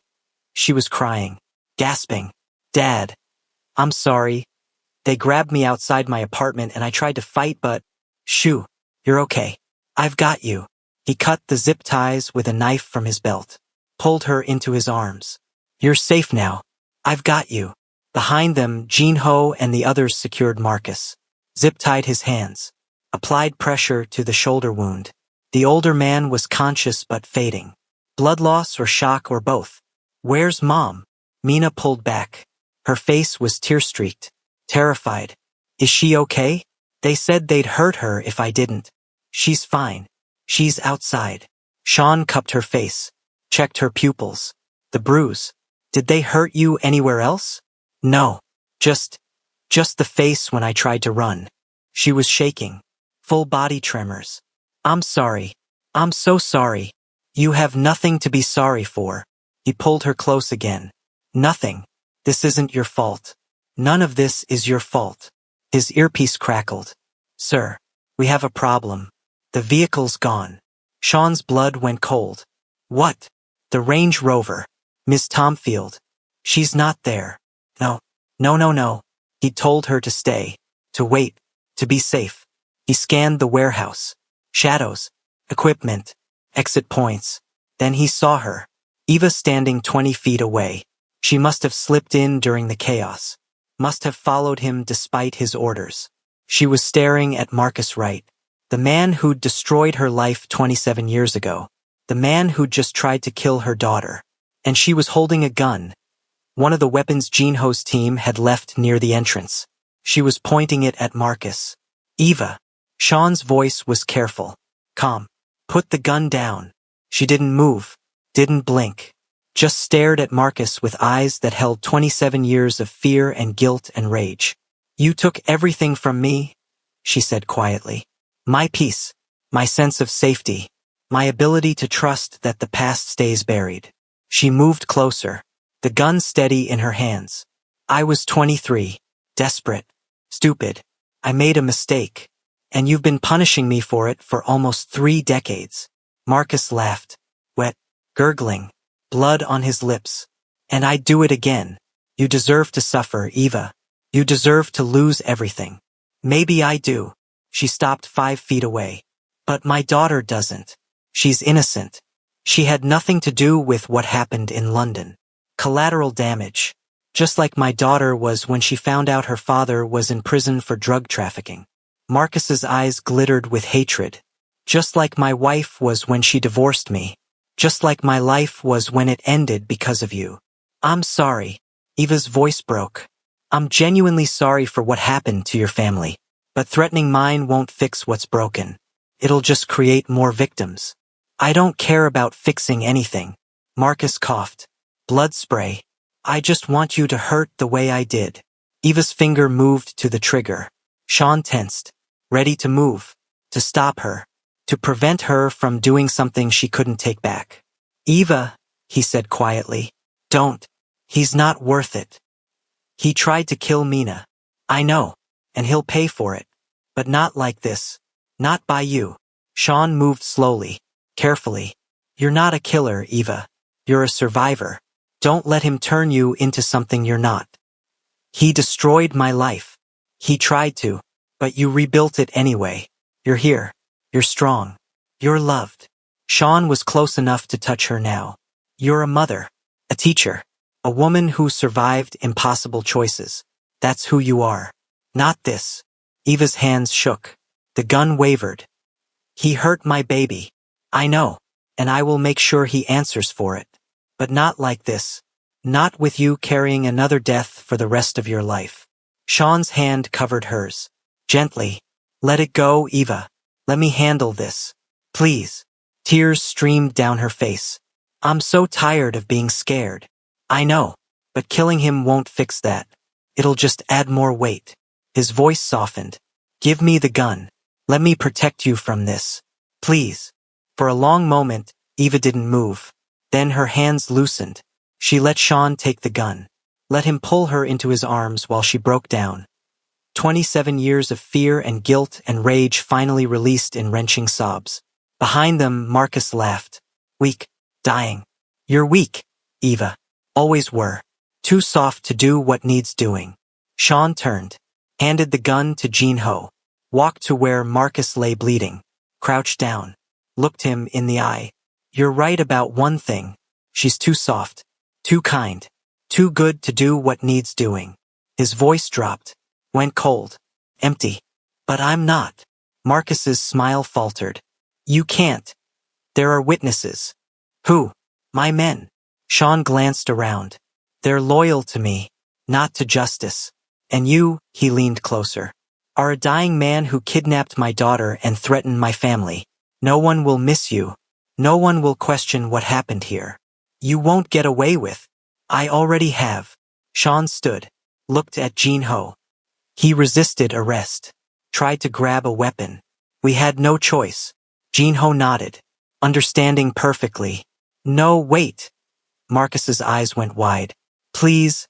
[SPEAKER 1] She was crying. Gasping. Dad. I'm sorry. They grabbed me outside my apartment and I tried to fight but… Shoo. You're okay. I've got you. He cut the zip ties with a knife from his belt. Pulled her into his arms. You're safe now. I've got you. Behind them, Jinho and the others secured Marcus. Zip-tied his hands. Applied pressure to the shoulder wound. The older man was conscious but fading. Blood loss or shock or both. Where's Mom? Mina pulled back. Her face was tear-streaked. Terrified. Is she okay? They said they'd hurt her if I didn't. She's fine. She's outside. Sean cupped her face. Checked her pupils. The bruise. Did they hurt you anywhere else? No. Just the face when I tried to run. She was shaking. Full body tremors. I'm sorry. I'm so sorry. You have nothing to be sorry for. He pulled her close again. Nothing. This isn't your fault. None of this is your fault. His earpiece crackled. Sir, we have a problem. The vehicle's gone. Sean's blood went cold. What? The Range Rover. Miss Tomfield. She's not there. No. No. He told her to stay. To wait. To be safe. He scanned the warehouse. Shadows. Equipment. Exit points. Then he saw her. Eva standing 20 feet away. She must have slipped in during the chaos. Must have followed him despite his orders. She was staring at Marcus Wright. The man who'd destroyed her life 27 years ago. The man who'd just tried to kill her daughter. And she was holding a gun. One of the weapons Jinho's team had left near the entrance. She was pointing it at Marcus. Eva. Sean's voice was careful. Calm. Put the gun down. She didn't move. Didn't blink. Just stared at Marcus with eyes that held 27 years of fear and guilt and rage. You took everything from me, she said quietly. My peace. My sense of safety. My ability to trust that the past stays buried. She moved closer. The gun steady in her hands. I was 23. Desperate. Stupid. I made a mistake. And you've been punishing me for it for almost 3 decades. Marcus laughed. Wet. Gurgling. Blood on his lips. And I'd do it again. You deserve to suffer, Eva. You deserve to lose everything. Maybe I do. She stopped 5 feet away. But my daughter doesn't. She's innocent. She had nothing to do with what happened in London. Collateral damage. Just like my daughter was when she found out her father was in prison for drug trafficking. Marcus's eyes glittered with hatred. Just like my wife was when she divorced me. Just like my life was when it ended because of you. I'm sorry. Eva's voice broke. I'm genuinely sorry for what happened to your family. But threatening mine won't fix what's broken. It'll just create more victims. I don't care about fixing anything. Marcus coughed. Blood spray. I just want you to hurt the way I did. Eva's finger moved to the trigger. Sean tensed, ready to move, to stop her, to prevent her from doing something she couldn't take back. Eva, he said quietly, don't. He's not worth it. He tried to kill Mina. I know, and he'll pay for it. But not like this. Not by you. Sean moved slowly, carefully. You're not a killer, Eva. You're a survivor. Don't let him turn you into something you're not. He destroyed my life. He tried to, but you rebuilt it anyway. You're here. You're strong. You're loved. Sean was close enough to touch her now. You're a mother, a teacher, a woman who survived impossible choices. That's who you are. Not this. Eva's hands shook. The gun wavered. He hurt my baby. I know, and I will make sure he answers for it. But not like this. Not with you carrying another death for the rest of your life. Sean's hand covered hers. Gently. Let it go, Eva. Let me handle this. Please. Tears streamed down her face. I'm so tired of being scared. I know, but killing him won't fix that. It'll just add more weight. His voice softened. Give me the gun. Let me protect you from this. Please. For a long moment, Eva didn't move. Then her hands loosened. She let Sean take the gun. Let him pull her into his arms while she broke down. 27 years of fear and guilt and rage finally released in wrenching sobs. Behind them, Marcus laughed. Weak. Dying. You're weak, Eva. Always were. Too soft to do what needs doing. Sean turned. Handed the gun to Jinho. Walked to where Marcus lay bleeding. Crouched down. Looked him in the eye. You're right about one thing. She's too soft. Too kind. Too good to do what needs doing. His voice dropped. Went cold. Empty. But I'm not. Marcus's smile faltered. You can't. There are witnesses. Who? My men. Sean glanced around. They're loyal to me, not to justice. And you, he leaned closer, are a dying man who kidnapped my daughter and threatened my family. No one will miss you. No one will question what happened here. You won't get away with. I already have. Sean stood, looked at Jinho. He resisted arrest, tried to grab a weapon. We had no choice. Jinho nodded, understanding perfectly. No, wait. Marcus's eyes went wide. Please.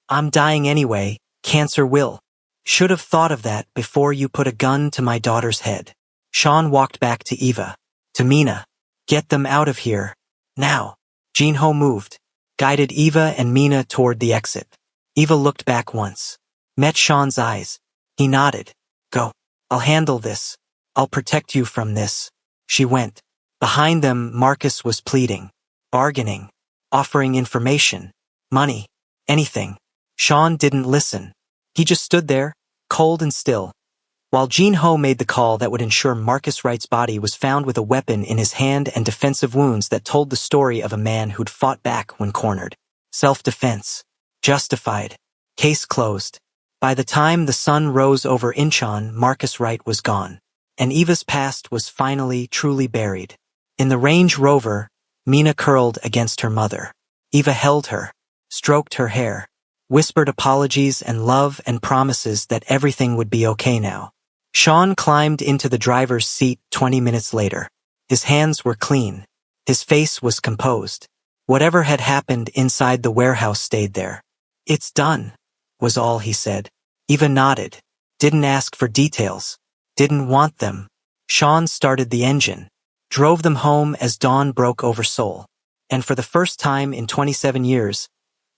[SPEAKER 1] I'm dying anyway. Cancer will. Should have thought of that before you put a gun to my daughter's head. Sean walked back to Eva. To Mina. Get them out of here. Now. Jinho moved, guided Eva and Mina toward the exit. Eva looked back once. Met Sean's eyes. He nodded. Go. I'll handle this. I'll protect you from this. She went. Behind them, Marcus was pleading, bargaining, offering information, money, anything. Sean didn't listen. He just stood there, cold and still, while Jinho made the call that would ensure Marcus Wright's body was found with a weapon in his hand and defensive wounds that told the story of a man who'd fought back when cornered. Self-defense. Justified. Case closed. By the time the sun rose over Incheon, Marcus Wright was gone, and Eva's past was finally truly buried. In the Range Rover, Mina curled against her mother. Eva held her, stroked her hair, whispered apologies and love and promises that everything would be okay now. Sean climbed into the driver's seat 20 minutes later. His hands were clean. His face was composed. Whatever had happened inside the warehouse stayed there. It's done, was all he said. Eva nodded, didn't ask for details, didn't want them. Sean started the engine, drove them home as dawn broke over Seoul. And for the first time in 27 years,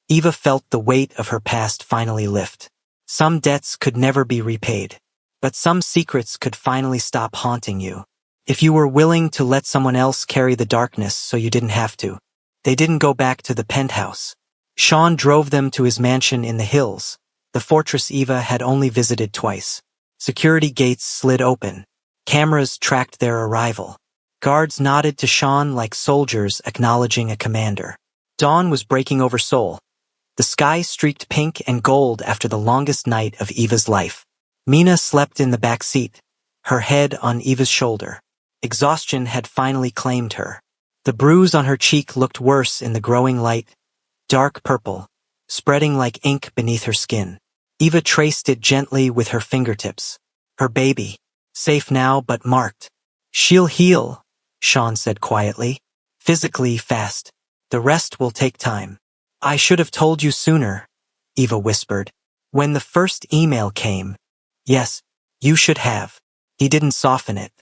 [SPEAKER 1] Eva felt the weight of her past finally lift. Some debts could never be repaid, but some secrets could finally stop haunting you. If you were willing to let someone else carry the darkness so you didn't have to. They didn't go back to the penthouse. Sean drove them to his mansion in the hills, the fortress Eva had only visited twice. Security gates slid open. Cameras tracked their arrival. Guards nodded to Sean like soldiers acknowledging a commander. Dawn was breaking over Seoul. The sky streaked pink and gold after the longest night of Eva's life. Mina slept in the back seat, her head on Eva's shoulder. Exhaustion had finally claimed her. The bruise on her cheek looked worse in the growing light, dark purple, spreading like ink beneath her skin. Eva traced it gently with her fingertips. Her baby, safe now but marked. She'll heal, Sean said quietly. Physically fast. The rest will take time. I should have told you sooner, Eva whispered. When the first email came. Yes, you should have. He didn't soften it.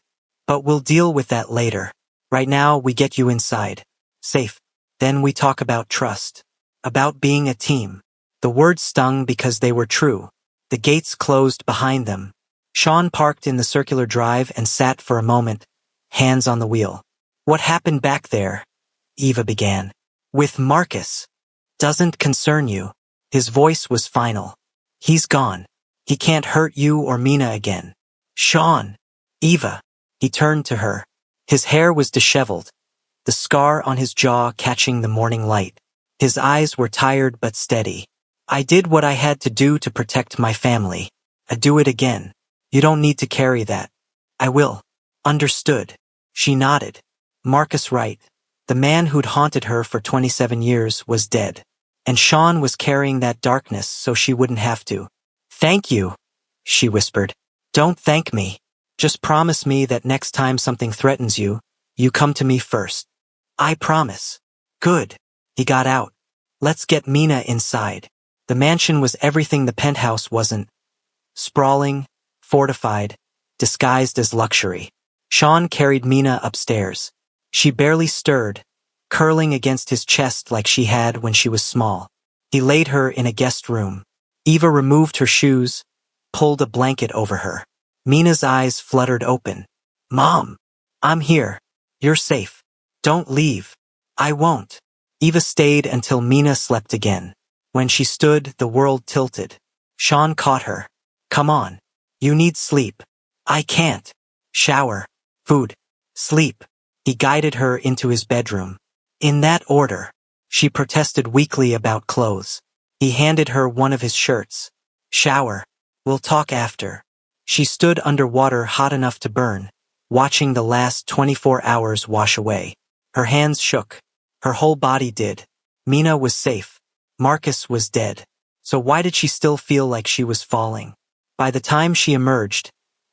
[SPEAKER 1] But we'll deal with that later. Right now we get you inside. Safe. Then we talk about trust. About being a team. The words stung because they were true. The gates closed behind them. Sean parked in the circular drive and sat for a moment, hands on the wheel. What happened back there? Eva began. With Marcus. Doesn't concern you. His voice was final. He's gone. He can't hurt you or Mina again. Sean. Eva. He turned to her. His hair was disheveled, the scar on his jaw catching the morning light. His eyes were tired but steady. I did what I had to do to protect my family. I do it again. You don't need to carry that. I will. Understood. She nodded. Marcus Wright, the man who'd haunted her for 27 years, was dead. And Sean was carrying that darkness so she wouldn't have to. Thank you, she whispered. Don't thank me. Just promise me that next time something threatens you, you come to me first. I promise. Good. He got out. Let's get Mina inside. The mansion was everything the penthouse wasn't. Sprawling, fortified, disguised as luxury. Sean carried Mina upstairs. She barely stirred, curling against his chest like she had when she was small. He laid her in a guest room. Eva removed her shoes, pulled a blanket over her. Mina's eyes fluttered open. Mom, I'm here. You're safe. Don't leave. I won't. Eva stayed until Mina slept again. When she stood, the world tilted. Sean caught her. Come on. You need sleep. I can't. Shower. Food. Sleep. He guided her into his bedroom. In that order. She protested weakly about clothes. He handed her one of his shirts. Shower. We'll talk after. She stood under water hot enough to burn, watching the last 24 hours wash away. Her hands shook. Her whole body did. Mina was safe. Marcus was dead. So why did she still feel like she was falling? By the time she emerged,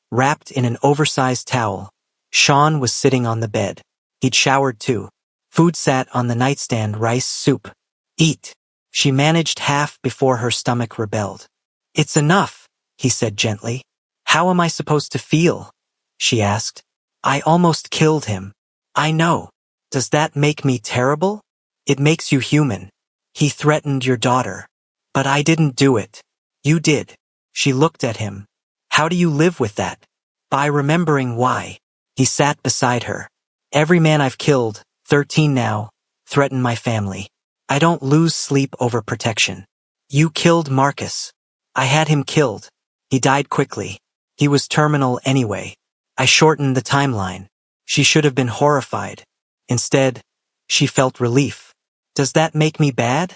[SPEAKER 1] wrapped in an oversized towel, Sean was sitting on the bed. He'd showered too. Food sat on the nightstand, rice, soup. Eat. She managed half before her stomach rebelled. It's enough, he said gently. How am I supposed to feel? She asked. I almost killed him. I know. Does that make me terrible? It makes you human. He threatened your daughter. But I didn't do it. You did. She looked at him. How do you live with that? By remembering why. He sat beside her. Every man I've killed, 13 now, threatened my family. I don't lose sleep over protection. You killed Marcus. I had him killed. He died quickly. He was terminal anyway. I shortened the timeline. She should have been horrified. Instead, she felt relief. Does that make me bad?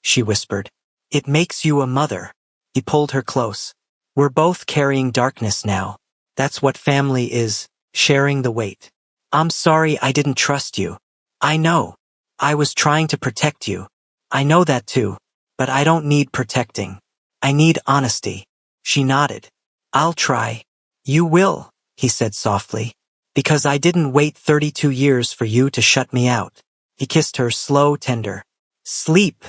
[SPEAKER 1] She whispered. It makes you a mother. He pulled her close. We're both carrying darkness now. That's what family is, sharing the weight. I'm sorry I didn't trust you. I know. I was trying to protect you. I know that too. But I don't need protecting. I need honesty. She nodded. I'll try. You will, he said softly. Because I didn't wait 32 years for you to shut me out. He kissed her, slow, tender. Sleep,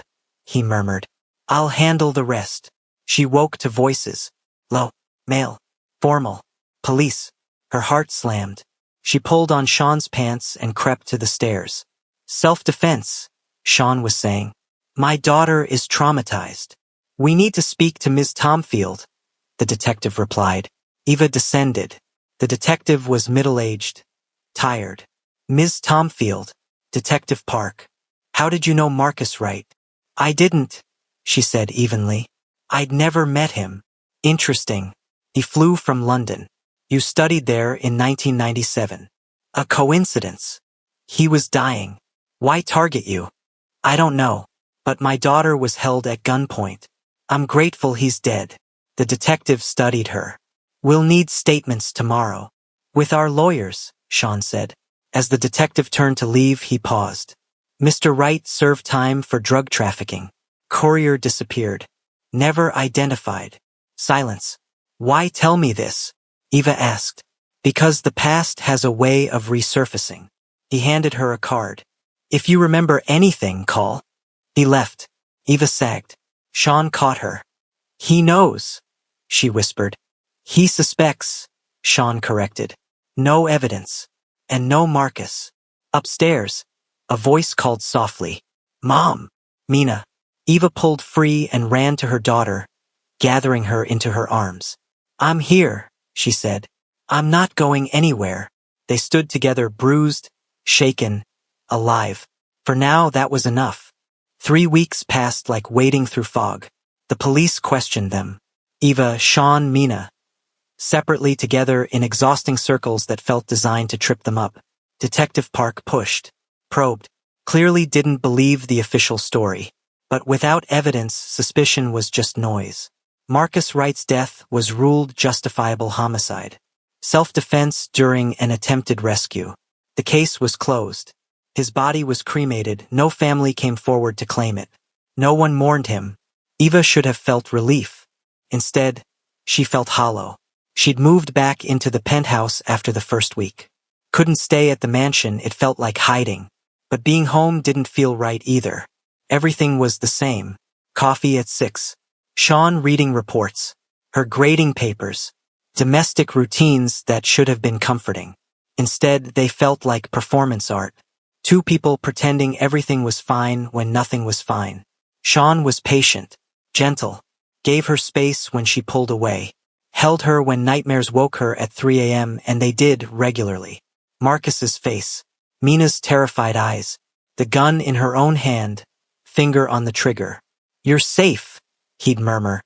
[SPEAKER 1] he murmured. I'll handle the rest. She woke to voices. Low, male, formal, police. Her heart slammed. She pulled on Sean's pants and crept to the stairs. Self-defense, Sean was saying. My daughter is traumatized. We need to speak to Ms. Tomfield, the detective replied. Eva descended. The detective was middle-aged, tired. Ms. Tomfield, Detective Park. How did you know Marcus Wright? I didn't, she said evenly. I'd never met him. Interesting. He flew from London. You studied there in 1997. A coincidence. He was dying. Why target you? I don't know. But my daughter was held at gunpoint. I'm grateful he's dead. The detective studied her. We'll need statements tomorrow. With our lawyers, Sean said. As the detective turned to leave, he paused. Mr. Wright served time for drug trafficking. Courier disappeared. Never identified. Silence. Why tell me this? Eva asked. Because the past has a way of resurfacing. He handed her a card. If you remember anything, call. He left. Eva sagged. Sean caught her. He knows, she whispered. He suspects, Sean corrected. No evidence. And no Marcus. Upstairs, a voice called softly. Mom! Mina. Eva pulled free and ran to her daughter, gathering her into her arms. I'm here, she said. I'm not going anywhere. They stood together, bruised, shaken, alive. For now, that was enough. 3 weeks passed like wading through fog. The police questioned them. Eva, Sean, Mina. Separately, together, in exhausting circles that felt designed to trip them up. Detective Park pushed, probed, clearly didn't believe the official story. But without evidence, suspicion was just noise. Marcus Wright's death was ruled justifiable homicide. Self-defense during an attempted rescue. The case was closed. His body was cremated. No family came forward to claim it. No one mourned him. Eva should have felt relief. Instead, she felt hollow. She'd moved back into the penthouse after the first week. Couldn't stay at the mansion, it felt like hiding. But being home didn't feel right either. Everything was the same. Coffee at 6. Sean reading reports. Her grading papers. Domestic routines that should have been comforting. Instead, they felt like performance art. Two people pretending everything was fine when nothing was fine. Sean was patient, gentle, gave her space when she pulled away, held her when nightmares woke her at 3 a.m., and they did regularly. Marcus's face, Mina's terrified eyes, the gun in her own hand, finger on the trigger. You're safe, he'd murmur,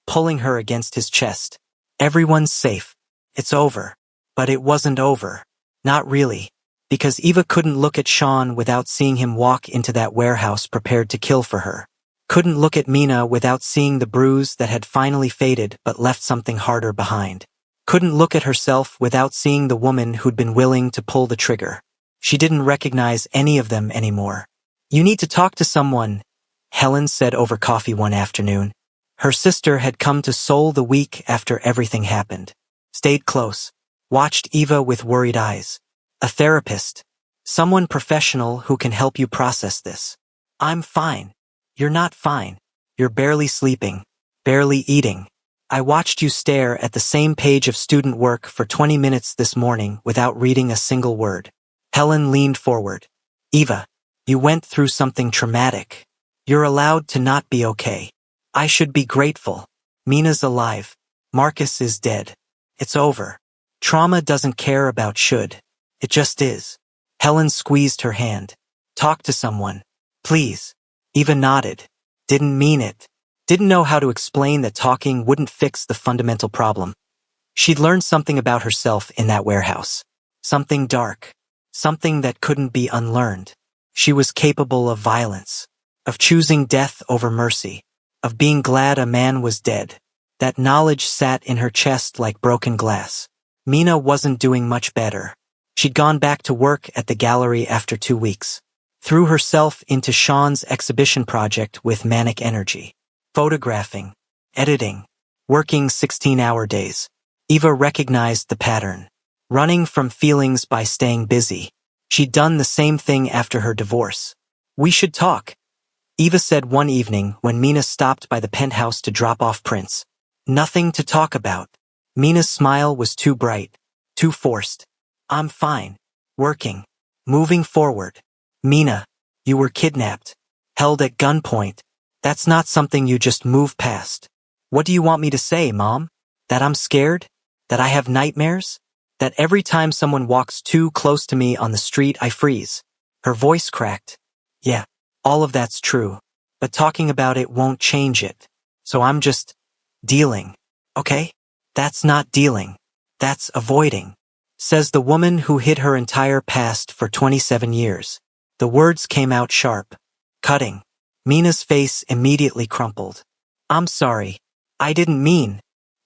[SPEAKER 1] pulling her against his chest. Everyone's safe. It's over. But it wasn't over. Not really. Because Eva couldn't look at Sean without seeing him walk into that warehouse prepared to kill for her. Couldn't look at Mina without seeing the bruise that had finally faded but left something harder behind. Couldn't look at herself without seeing the woman who'd been willing to pull the trigger. She didn't recognize any of them anymore. You need to talk to someone, Helen said over coffee one afternoon. Her sister had come to Seoul the week after everything happened. Stayed close. Watched Eva with worried eyes. A therapist. Someone professional who can help you process this. I'm fine. You're not fine. You're barely sleeping. Barely eating. I watched you stare at the same page of student work for 20 minutes this morning without reading a single word. Helen leaned forward. Eva, you went through something traumatic. You're allowed to not be okay. I should be grateful. Mina's alive. Marcus is dead. It's over. Trauma doesn't care about should. It just is. Helen squeezed her hand. Talk to someone. Please. Eva nodded. Didn't mean it. Didn't know how to explain that talking wouldn't fix the fundamental problem. She'd learned something about herself in that warehouse. Something dark. Something that couldn't be unlearned. She was capable of violence. Of choosing death over mercy. Of being glad a man was dead. That knowledge sat in her chest like broken glass. Mina wasn't doing much better. She'd gone back to work at the gallery after 2 weeks. Threw herself into Sean's exhibition project with manic energy. Photographing. Editing. Working 16-hour days. Eva recognized the pattern. Running from feelings by staying busy. She'd done the same thing after her divorce. We should talk, Eva said one evening when Mina stopped by the penthouse to drop off prints. Nothing to talk about. Mina's smile was too bright, too forced. I'm fine. Working. Moving forward. Mina, you were kidnapped. Held at gunpoint. That's not something you just move past. What do you want me to say, Mom? That I'm scared? That I have nightmares? That every time someone walks too close to me on the street I freeze? Her voice cracked. Yeah, all of that's true. But talking about it won't change it. So I'm just dealing. Okay? That's not dealing. That's avoiding, says the woman who hid her entire past for 27 years. The words came out sharp, cutting. Mina's face immediately crumpled. I'm sorry. I didn't mean.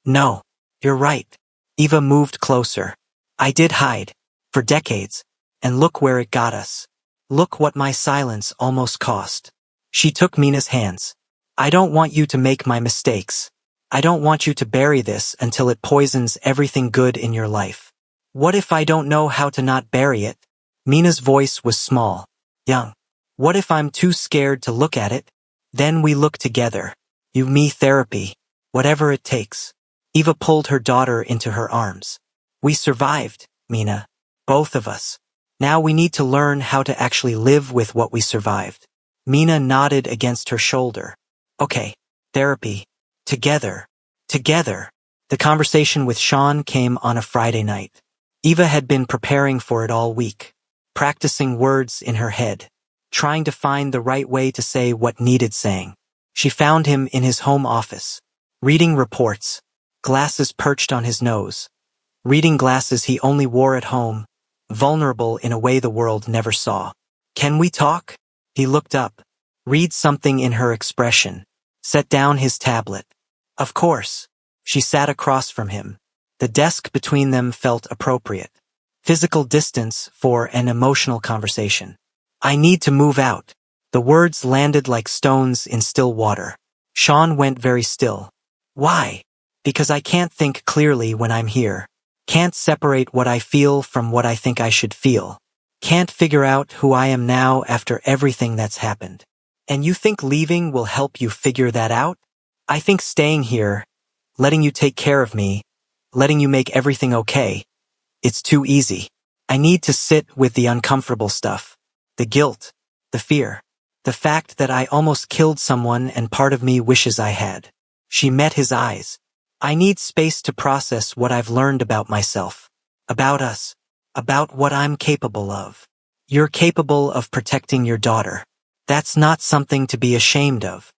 [SPEAKER 1] No, you're right. Eva moved closer. I did hide. For decades. And look where it got us. Look what my silence almost cost. She took Mina's hands. I don't want you to make my mistakes. I don't want you to bury this until it poisons everything good in your life. What if I don't know how to not bury it? Mina's voice was small, young. What if I'm too scared to look at it? Then we look together. You, me therapy. Whatever it takes. Eva pulled her daughter into her arms. We survived, Mina. Both of us. Now we need to learn how to actually live with what we survived. Mina nodded against her shoulder. Okay, therapy. Together. Together. The conversation with Sean came on a Friday night. Eva had been preparing for it all week, practicing words in her head, trying to find the right way to say what needed saying. She found him in his home office, reading reports, glasses perched on his nose, reading glasses he only wore at home, vulnerable in a way the world never saw. Can we talk? He looked up, read something in her expression, set down his tablet. Of course. She sat across from him. The desk between them felt appropriate. Physical distance for an emotional conversation. I need to move out. The words landed like stones in still water. Sean went very still. Why? Because I can't think clearly when I'm here. Can't separate what I feel from what I think I should feel. Can't figure out who I am now after everything that's happened. And you think leaving will help you figure that out? I think staying here, letting you take care of me, letting you make everything okay, it's too easy. I need to sit with the uncomfortable stuff. The guilt, the fear, the fact that I almost killed someone and part of me wishes I had. She met his eyes. I need space to process what I've learned about myself, about us, about what I'm capable of. You're capable of protecting your daughter. That's not something to be ashamed of.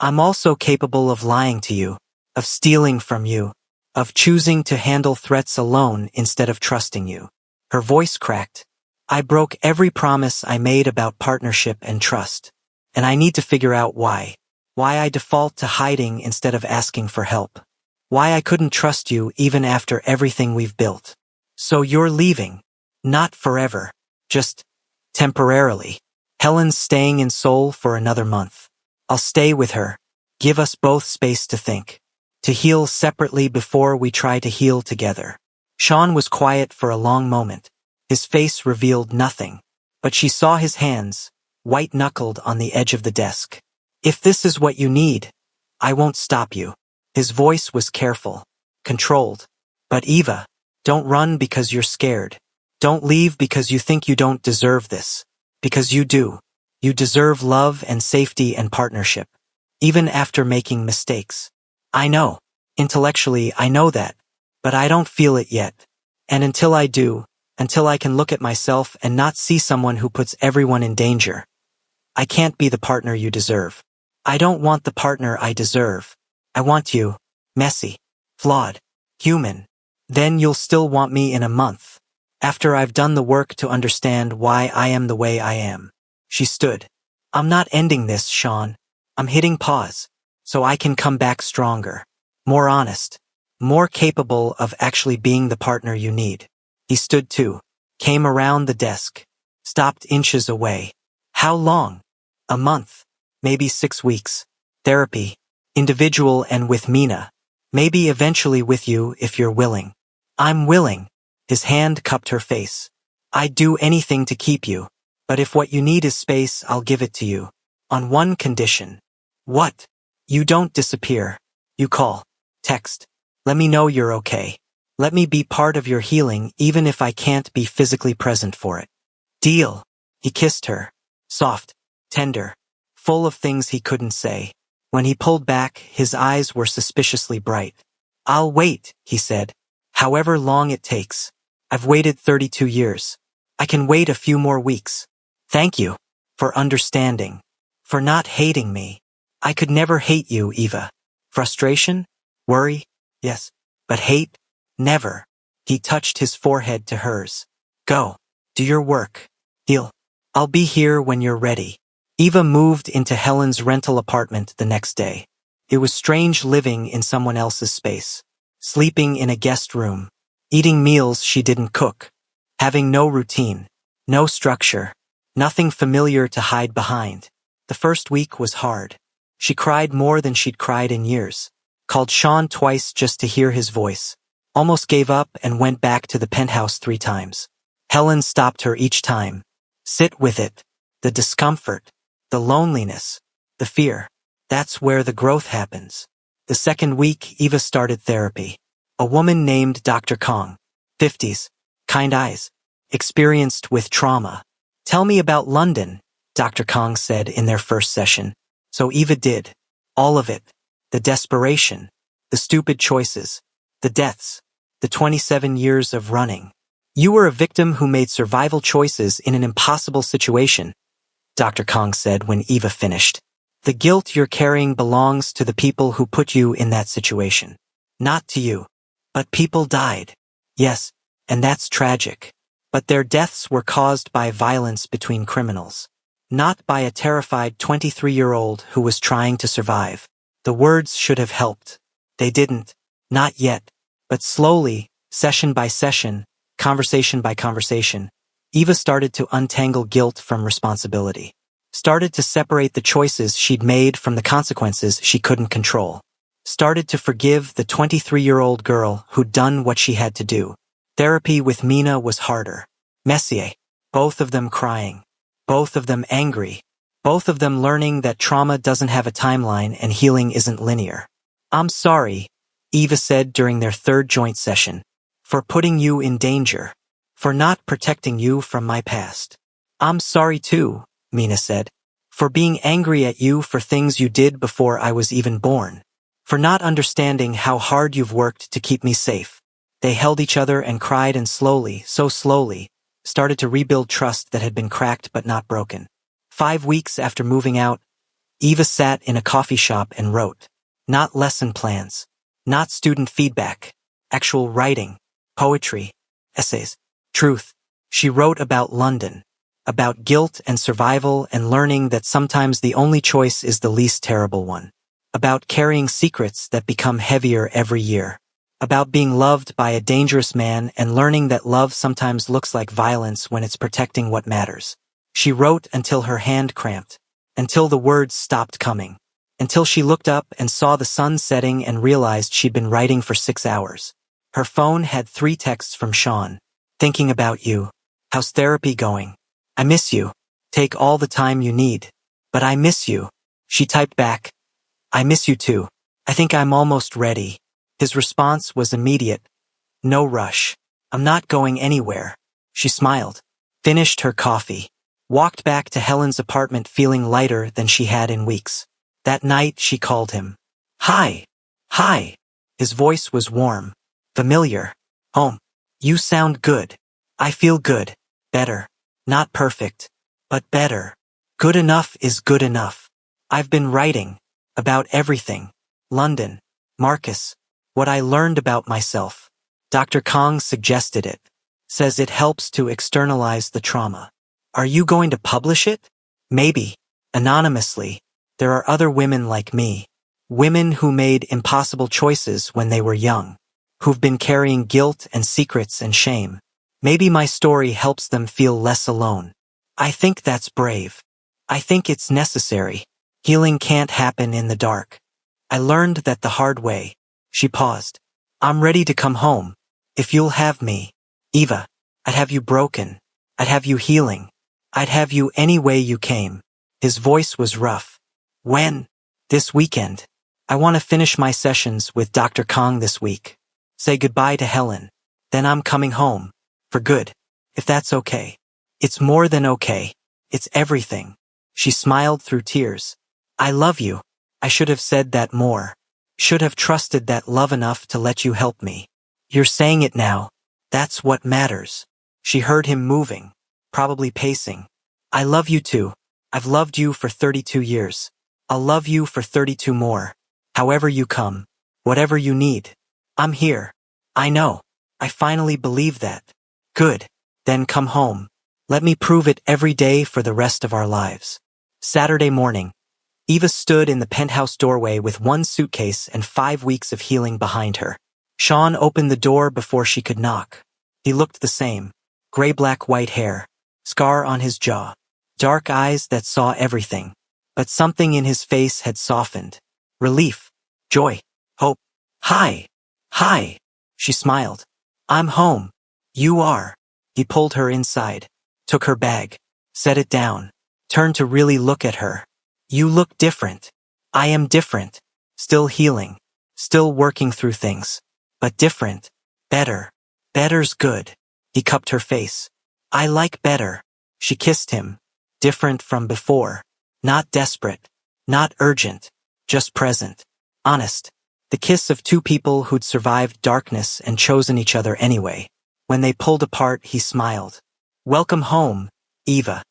[SPEAKER 1] I'm also capable of lying to you, of stealing from you, of choosing to handle threats alone instead of trusting you. Her voice cracked. I broke every promise I made about partnership and trust. And I need to figure out why. Why I default to hiding instead of asking for help. Why I couldn't trust you even after everything we've built. So you're leaving. Not forever. Just temporarily. Helen's staying in Seoul for another month. I'll stay with her. Give us both space to think. To heal separately before we try to heal together. Sean was quiet for a long moment. His face revealed nothing. But she saw his hands, white-knuckled on the edge of the desk. If this is what you need, I won't stop you. His voice was careful, controlled. But Eva, don't run because you're scared. Don't leave because you think you don't deserve this. Because you do. You deserve love and safety and partnership. Even after making mistakes. I know. Intellectually, I know that. But I don't feel it yet. And until I do, until I can look at myself and not see someone who puts everyone in danger, I can't be the partner you deserve. I don't want the partner I deserve. I want you, messy, flawed, human. Then you'll still want me in a month. After I've done the work to understand why I am the way I am. She stood. I'm not ending this, Sean. I'm hitting pause, so I can come back stronger, more honest, more capable of actually being the partner you need. He stood too, came around the desk, stopped inches away. How long? A month, maybe 6 weeks. Therapy, individual and with Mina. Maybe eventually with you if you're willing. I'm willing. His hand cupped her face. I'd do anything to keep you. But if what you need is space, I'll give it to you. On one condition. What? You don't disappear. You call. Text. Let me know you're okay. Let me be part of your healing even if I can't be physically present for it. Deal. He kissed her. Soft. Tender. Full of things he couldn't say. When he pulled back, his eyes were suspiciously bright. I'll wait, he said. However long it takes. I've waited 32 years. I can wait a few more weeks. Thank you. For understanding. For not hating me. I could never hate you, Eva. Frustration? Worry? Yes. But hate? Never. He touched his forehead to hers. Go. Do your work. Heal. I'll be here when you're ready. Eva moved into Helen's rental apartment the next day. It was strange living in someone else's space. Sleeping in a guest room. Eating meals she didn't cook. Having no routine. No structure. Nothing familiar to hide behind. The first week was hard. She cried more than she'd cried in years. Called Sean twice just to hear his voice. Almost gave up and went back to the penthouse 3 times. Helen stopped her each time. Sit with it. The discomfort. The loneliness. The fear. That's where the growth happens. The second week, Eva started therapy. A woman named Dr. Kong. 50s. Kind eyes. Experienced with trauma. Tell me about London, Dr. Kong said in their first session. So Eva did. All of it. The desperation. The stupid choices. The deaths. The 27 years of running. You were a victim who made survival choices in an impossible situation, Dr. Kong said when Eva finished. The guilt you're carrying belongs to the people who put you in that situation. Not to you. But people died. Yes, and that's tragic. But their deaths were caused by violence between criminals. Not by a terrified 23-year-old who was trying to survive. The words should have helped. They didn't. Not yet. But slowly, session by session, conversation by conversation, Eva started to untangle guilt from responsibility. Started to separate the choices she'd made from the consequences she couldn't control. Started to forgive the 23-year-old girl who'd done what she had to do. Therapy with Mina was harder. Messier. Both of them crying. Both of them angry. Both of them learning that trauma doesn't have a timeline and healing isn't linear. I'm sorry, Eva said during their third joint session, for putting you in danger. For not protecting you from my past. I'm sorry too, Mina said. For being angry at you for things you did before I was even born. For not understanding how hard you've worked to keep me safe. They held each other and cried and slowly, so slowly, started to rebuild trust that had been cracked but not broken. 5 weeks after moving out, Eva sat in a coffee shop and wrote. Not lesson plans. Not student feedback. Actual writing. Poetry. Essays. Truth. She wrote about London. About guilt and survival and learning that sometimes the only choice is the least terrible one. About carrying secrets that become heavier every year. About being loved by a dangerous man and learning that love sometimes looks like violence when it's protecting what matters. She wrote until her hand cramped. Until the words stopped coming. Until she looked up and saw the sun setting and realized she'd been writing for 6 hours. Her phone had 3 texts from Sean. Thinking about you. How's therapy going? I miss you. Take all the time you need. But I miss you. She typed back. I miss you too. I think I'm almost ready. His response was immediate. No rush. I'm not going anywhere. She smiled. Finished her coffee. Walked back to Helen's apartment feeling lighter than she had in weeks. That night she called him. Hi. Hi. His voice was warm. Familiar. Home. You sound good. I feel good. Better. Not perfect. But better. Good enough is good enough. I've been writing. About everything. London. Marcus. What I learned about myself. Dr. Kong suggested it. Says it helps to externalize the trauma. Are you going to publish it? Maybe. Anonymously. There are other women like me. Women who made impossible choices when they were young. Who've been carrying guilt and secrets and shame. Maybe my story helps them feel less alone. I think that's brave. I think it's necessary. Healing can't happen in the dark. I learned that the hard way. She paused. I'm ready to come home. If you'll have me. Eva, I'd have you broken. I'd have you healing. I'd have you any way you came. His voice was rough. When? This weekend. I want to finish my sessions with Dr. Kong this week. Say goodbye to Helen. Then I'm coming home. For good. If that's okay. It's more than okay. It's everything. She smiled through tears. I love you. I should have said that more. Should have trusted that love enough to let you help me. You're saying it now. That's what matters. She heard him moving. Probably pacing. I love you too. I've loved you for 32 years. I'll love you for 32 more. However you come. Whatever you need. I'm here. I know. I finally believe that. Good. Then come home. Let me prove it every day for the rest of our lives. Saturday morning. Eva stood in the penthouse doorway with one suitcase and 5 weeks of healing behind her. Sean opened the door before she could knock. He looked the same. Gray-black-white hair. Scar on his jaw. Dark eyes that saw everything. But something in his face had softened. Relief. Joy. Hope. Hi. Hi. She smiled. I'm home. You are. He pulled her inside. Took her bag. Set it down. Turned to really look at her. You look different. I am different. Still healing. Still working through things. But different. Better. Better's good. He cupped her face. I like better. She kissed him. Different from before. Not desperate. Not urgent. Just present. Honest. The kiss of two people who'd survived darkness and chosen each other anyway. When they pulled apart, he smiled. Welcome home, Eva.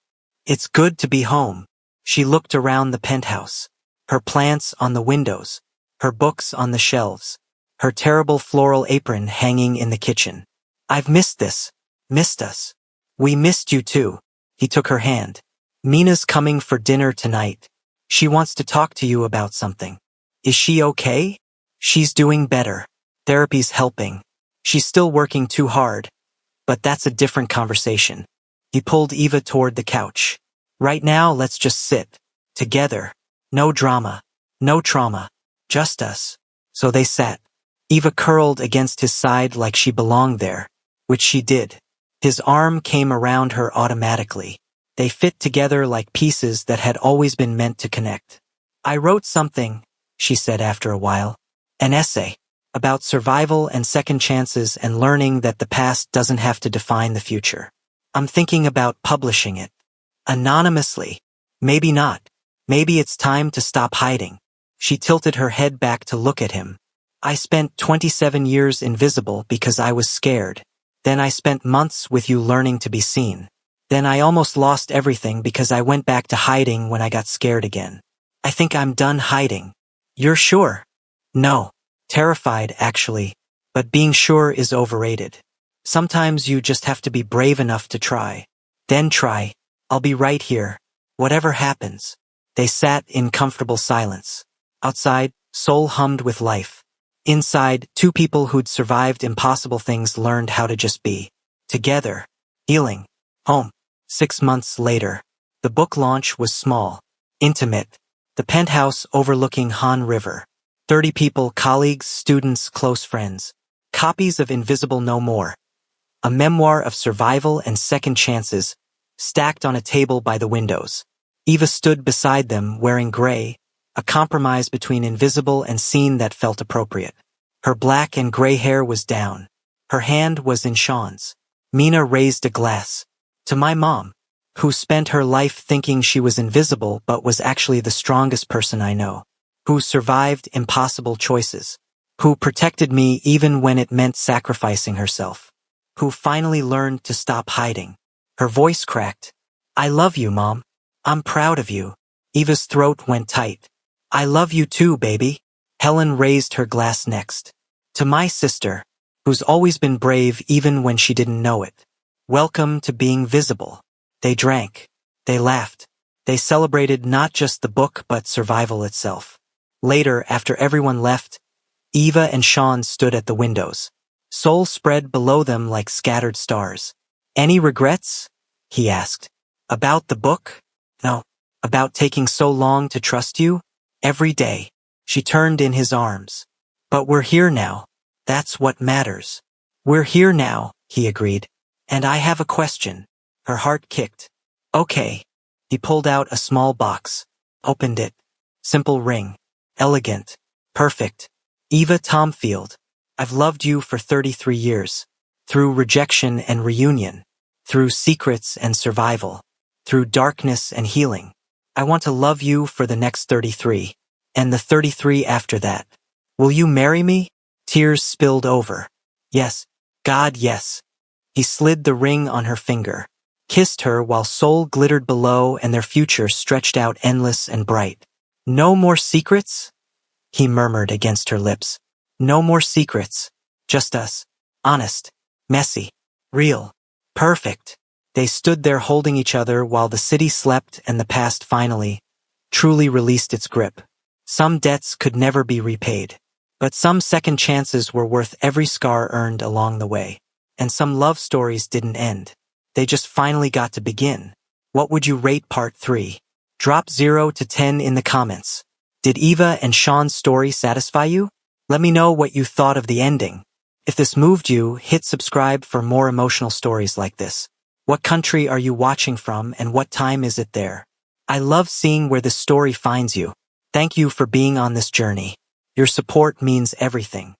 [SPEAKER 1] It's good to be home. She looked around the penthouse. Her plants on the windows. Her books on the shelves. Her terrible floral apron hanging in the kitchen. I've missed this. Missed us. We missed you too. He took her hand. Mina's coming for dinner tonight. She wants to talk to you about something. Is she okay? She's doing better. Therapy's helping. She's still working too hard. But that's a different conversation. He pulled Eva toward the couch. Right now, let's just sit. Together. No drama. No trauma. Just us. So they sat. Eva curled against his side like she belonged there. Which she did. His arm came around her automatically. They fit together like pieces that had always been meant to connect. I wrote something, she said after a while. An essay. About survival and second chances and learning that the past doesn't have to define the future. I'm thinking about publishing it. Anonymously. Maybe not. Maybe it's time to stop hiding. She tilted her head back to look at him. I spent 27 years invisible because I was scared. Then I spent months with you learning to be seen. Then I almost lost everything because I went back to hiding when I got scared again. I think I'm done hiding. You're sure? No. Terrified, actually. But being sure is overrated. Sometimes you just have to be brave enough to try. Then try. I'll be right here. Whatever happens. They sat in comfortable silence. Outside, Seoul hummed with life. Inside, two people who'd survived impossible things learned how to just be. Together. Healing. Home. 6 months later. The book launch was small. Intimate. The penthouse overlooking Han River. 30 people, colleagues, students, close friends. Copies of Invisible No More. A memoir of survival and second chances, stacked on a table by the windows. Eva stood beside them wearing gray, a compromise between invisible and seen that felt appropriate. Her black and gray hair was down. Her hand was in Sean's. Mina raised a glass. To my mom, who spent her life thinking she was invisible but was actually the strongest person I know. Who survived impossible choices. Who protected me even when it meant sacrificing herself. Who finally learned to stop hiding. Her voice cracked. I love you, Mom. I'm proud of you. Eva's throat went tight. I love you too, baby. Helen raised her glass next. To my sister, who's always been brave even when she didn't know it. Welcome to being visible. They drank. They laughed. They celebrated not just the book but survival itself. Later, after everyone left, Eva and Sean stood at the windows. Seoul spread below them like scattered stars. Any regrets? He asked. About the book? No. About taking so long to trust you? Every day. She turned in his arms. But we're here now. That's what matters. We're here now, he agreed. And I have a question. Her heart kicked. Okay. He pulled out a small box. Opened it. Simple ring. Elegant. Perfect. Eva Tomfield. I've loved you for 33 years. Through rejection and reunion. Through secrets and survival. Through darkness and healing. I want to love you for the next 33. And the 33 after that. Will you marry me? Tears spilled over. Yes. God, yes. He slid the ring on her finger. Kissed her while Seoul glittered below and their future stretched out endless and bright. No more secrets? He murmured against her lips. No more secrets. Just us. Honest. Messy. Real. Perfect. They stood there holding each other while the city slept and the past finally, truly released its grip. Some debts could never be repaid. But some second chances were worth every scar earned along the way. And some love stories didn't end. They just finally got to begin. What would you rate part 3? Drop 0 to 10 in the comments. Did Eva and Sean's story satisfy you? Let me know what you thought of the ending. If this moved you, hit subscribe for more emotional stories like this. What country are you watching from and what time is it there? I love seeing where this story finds you. Thank you for being on this journey. Your support means everything.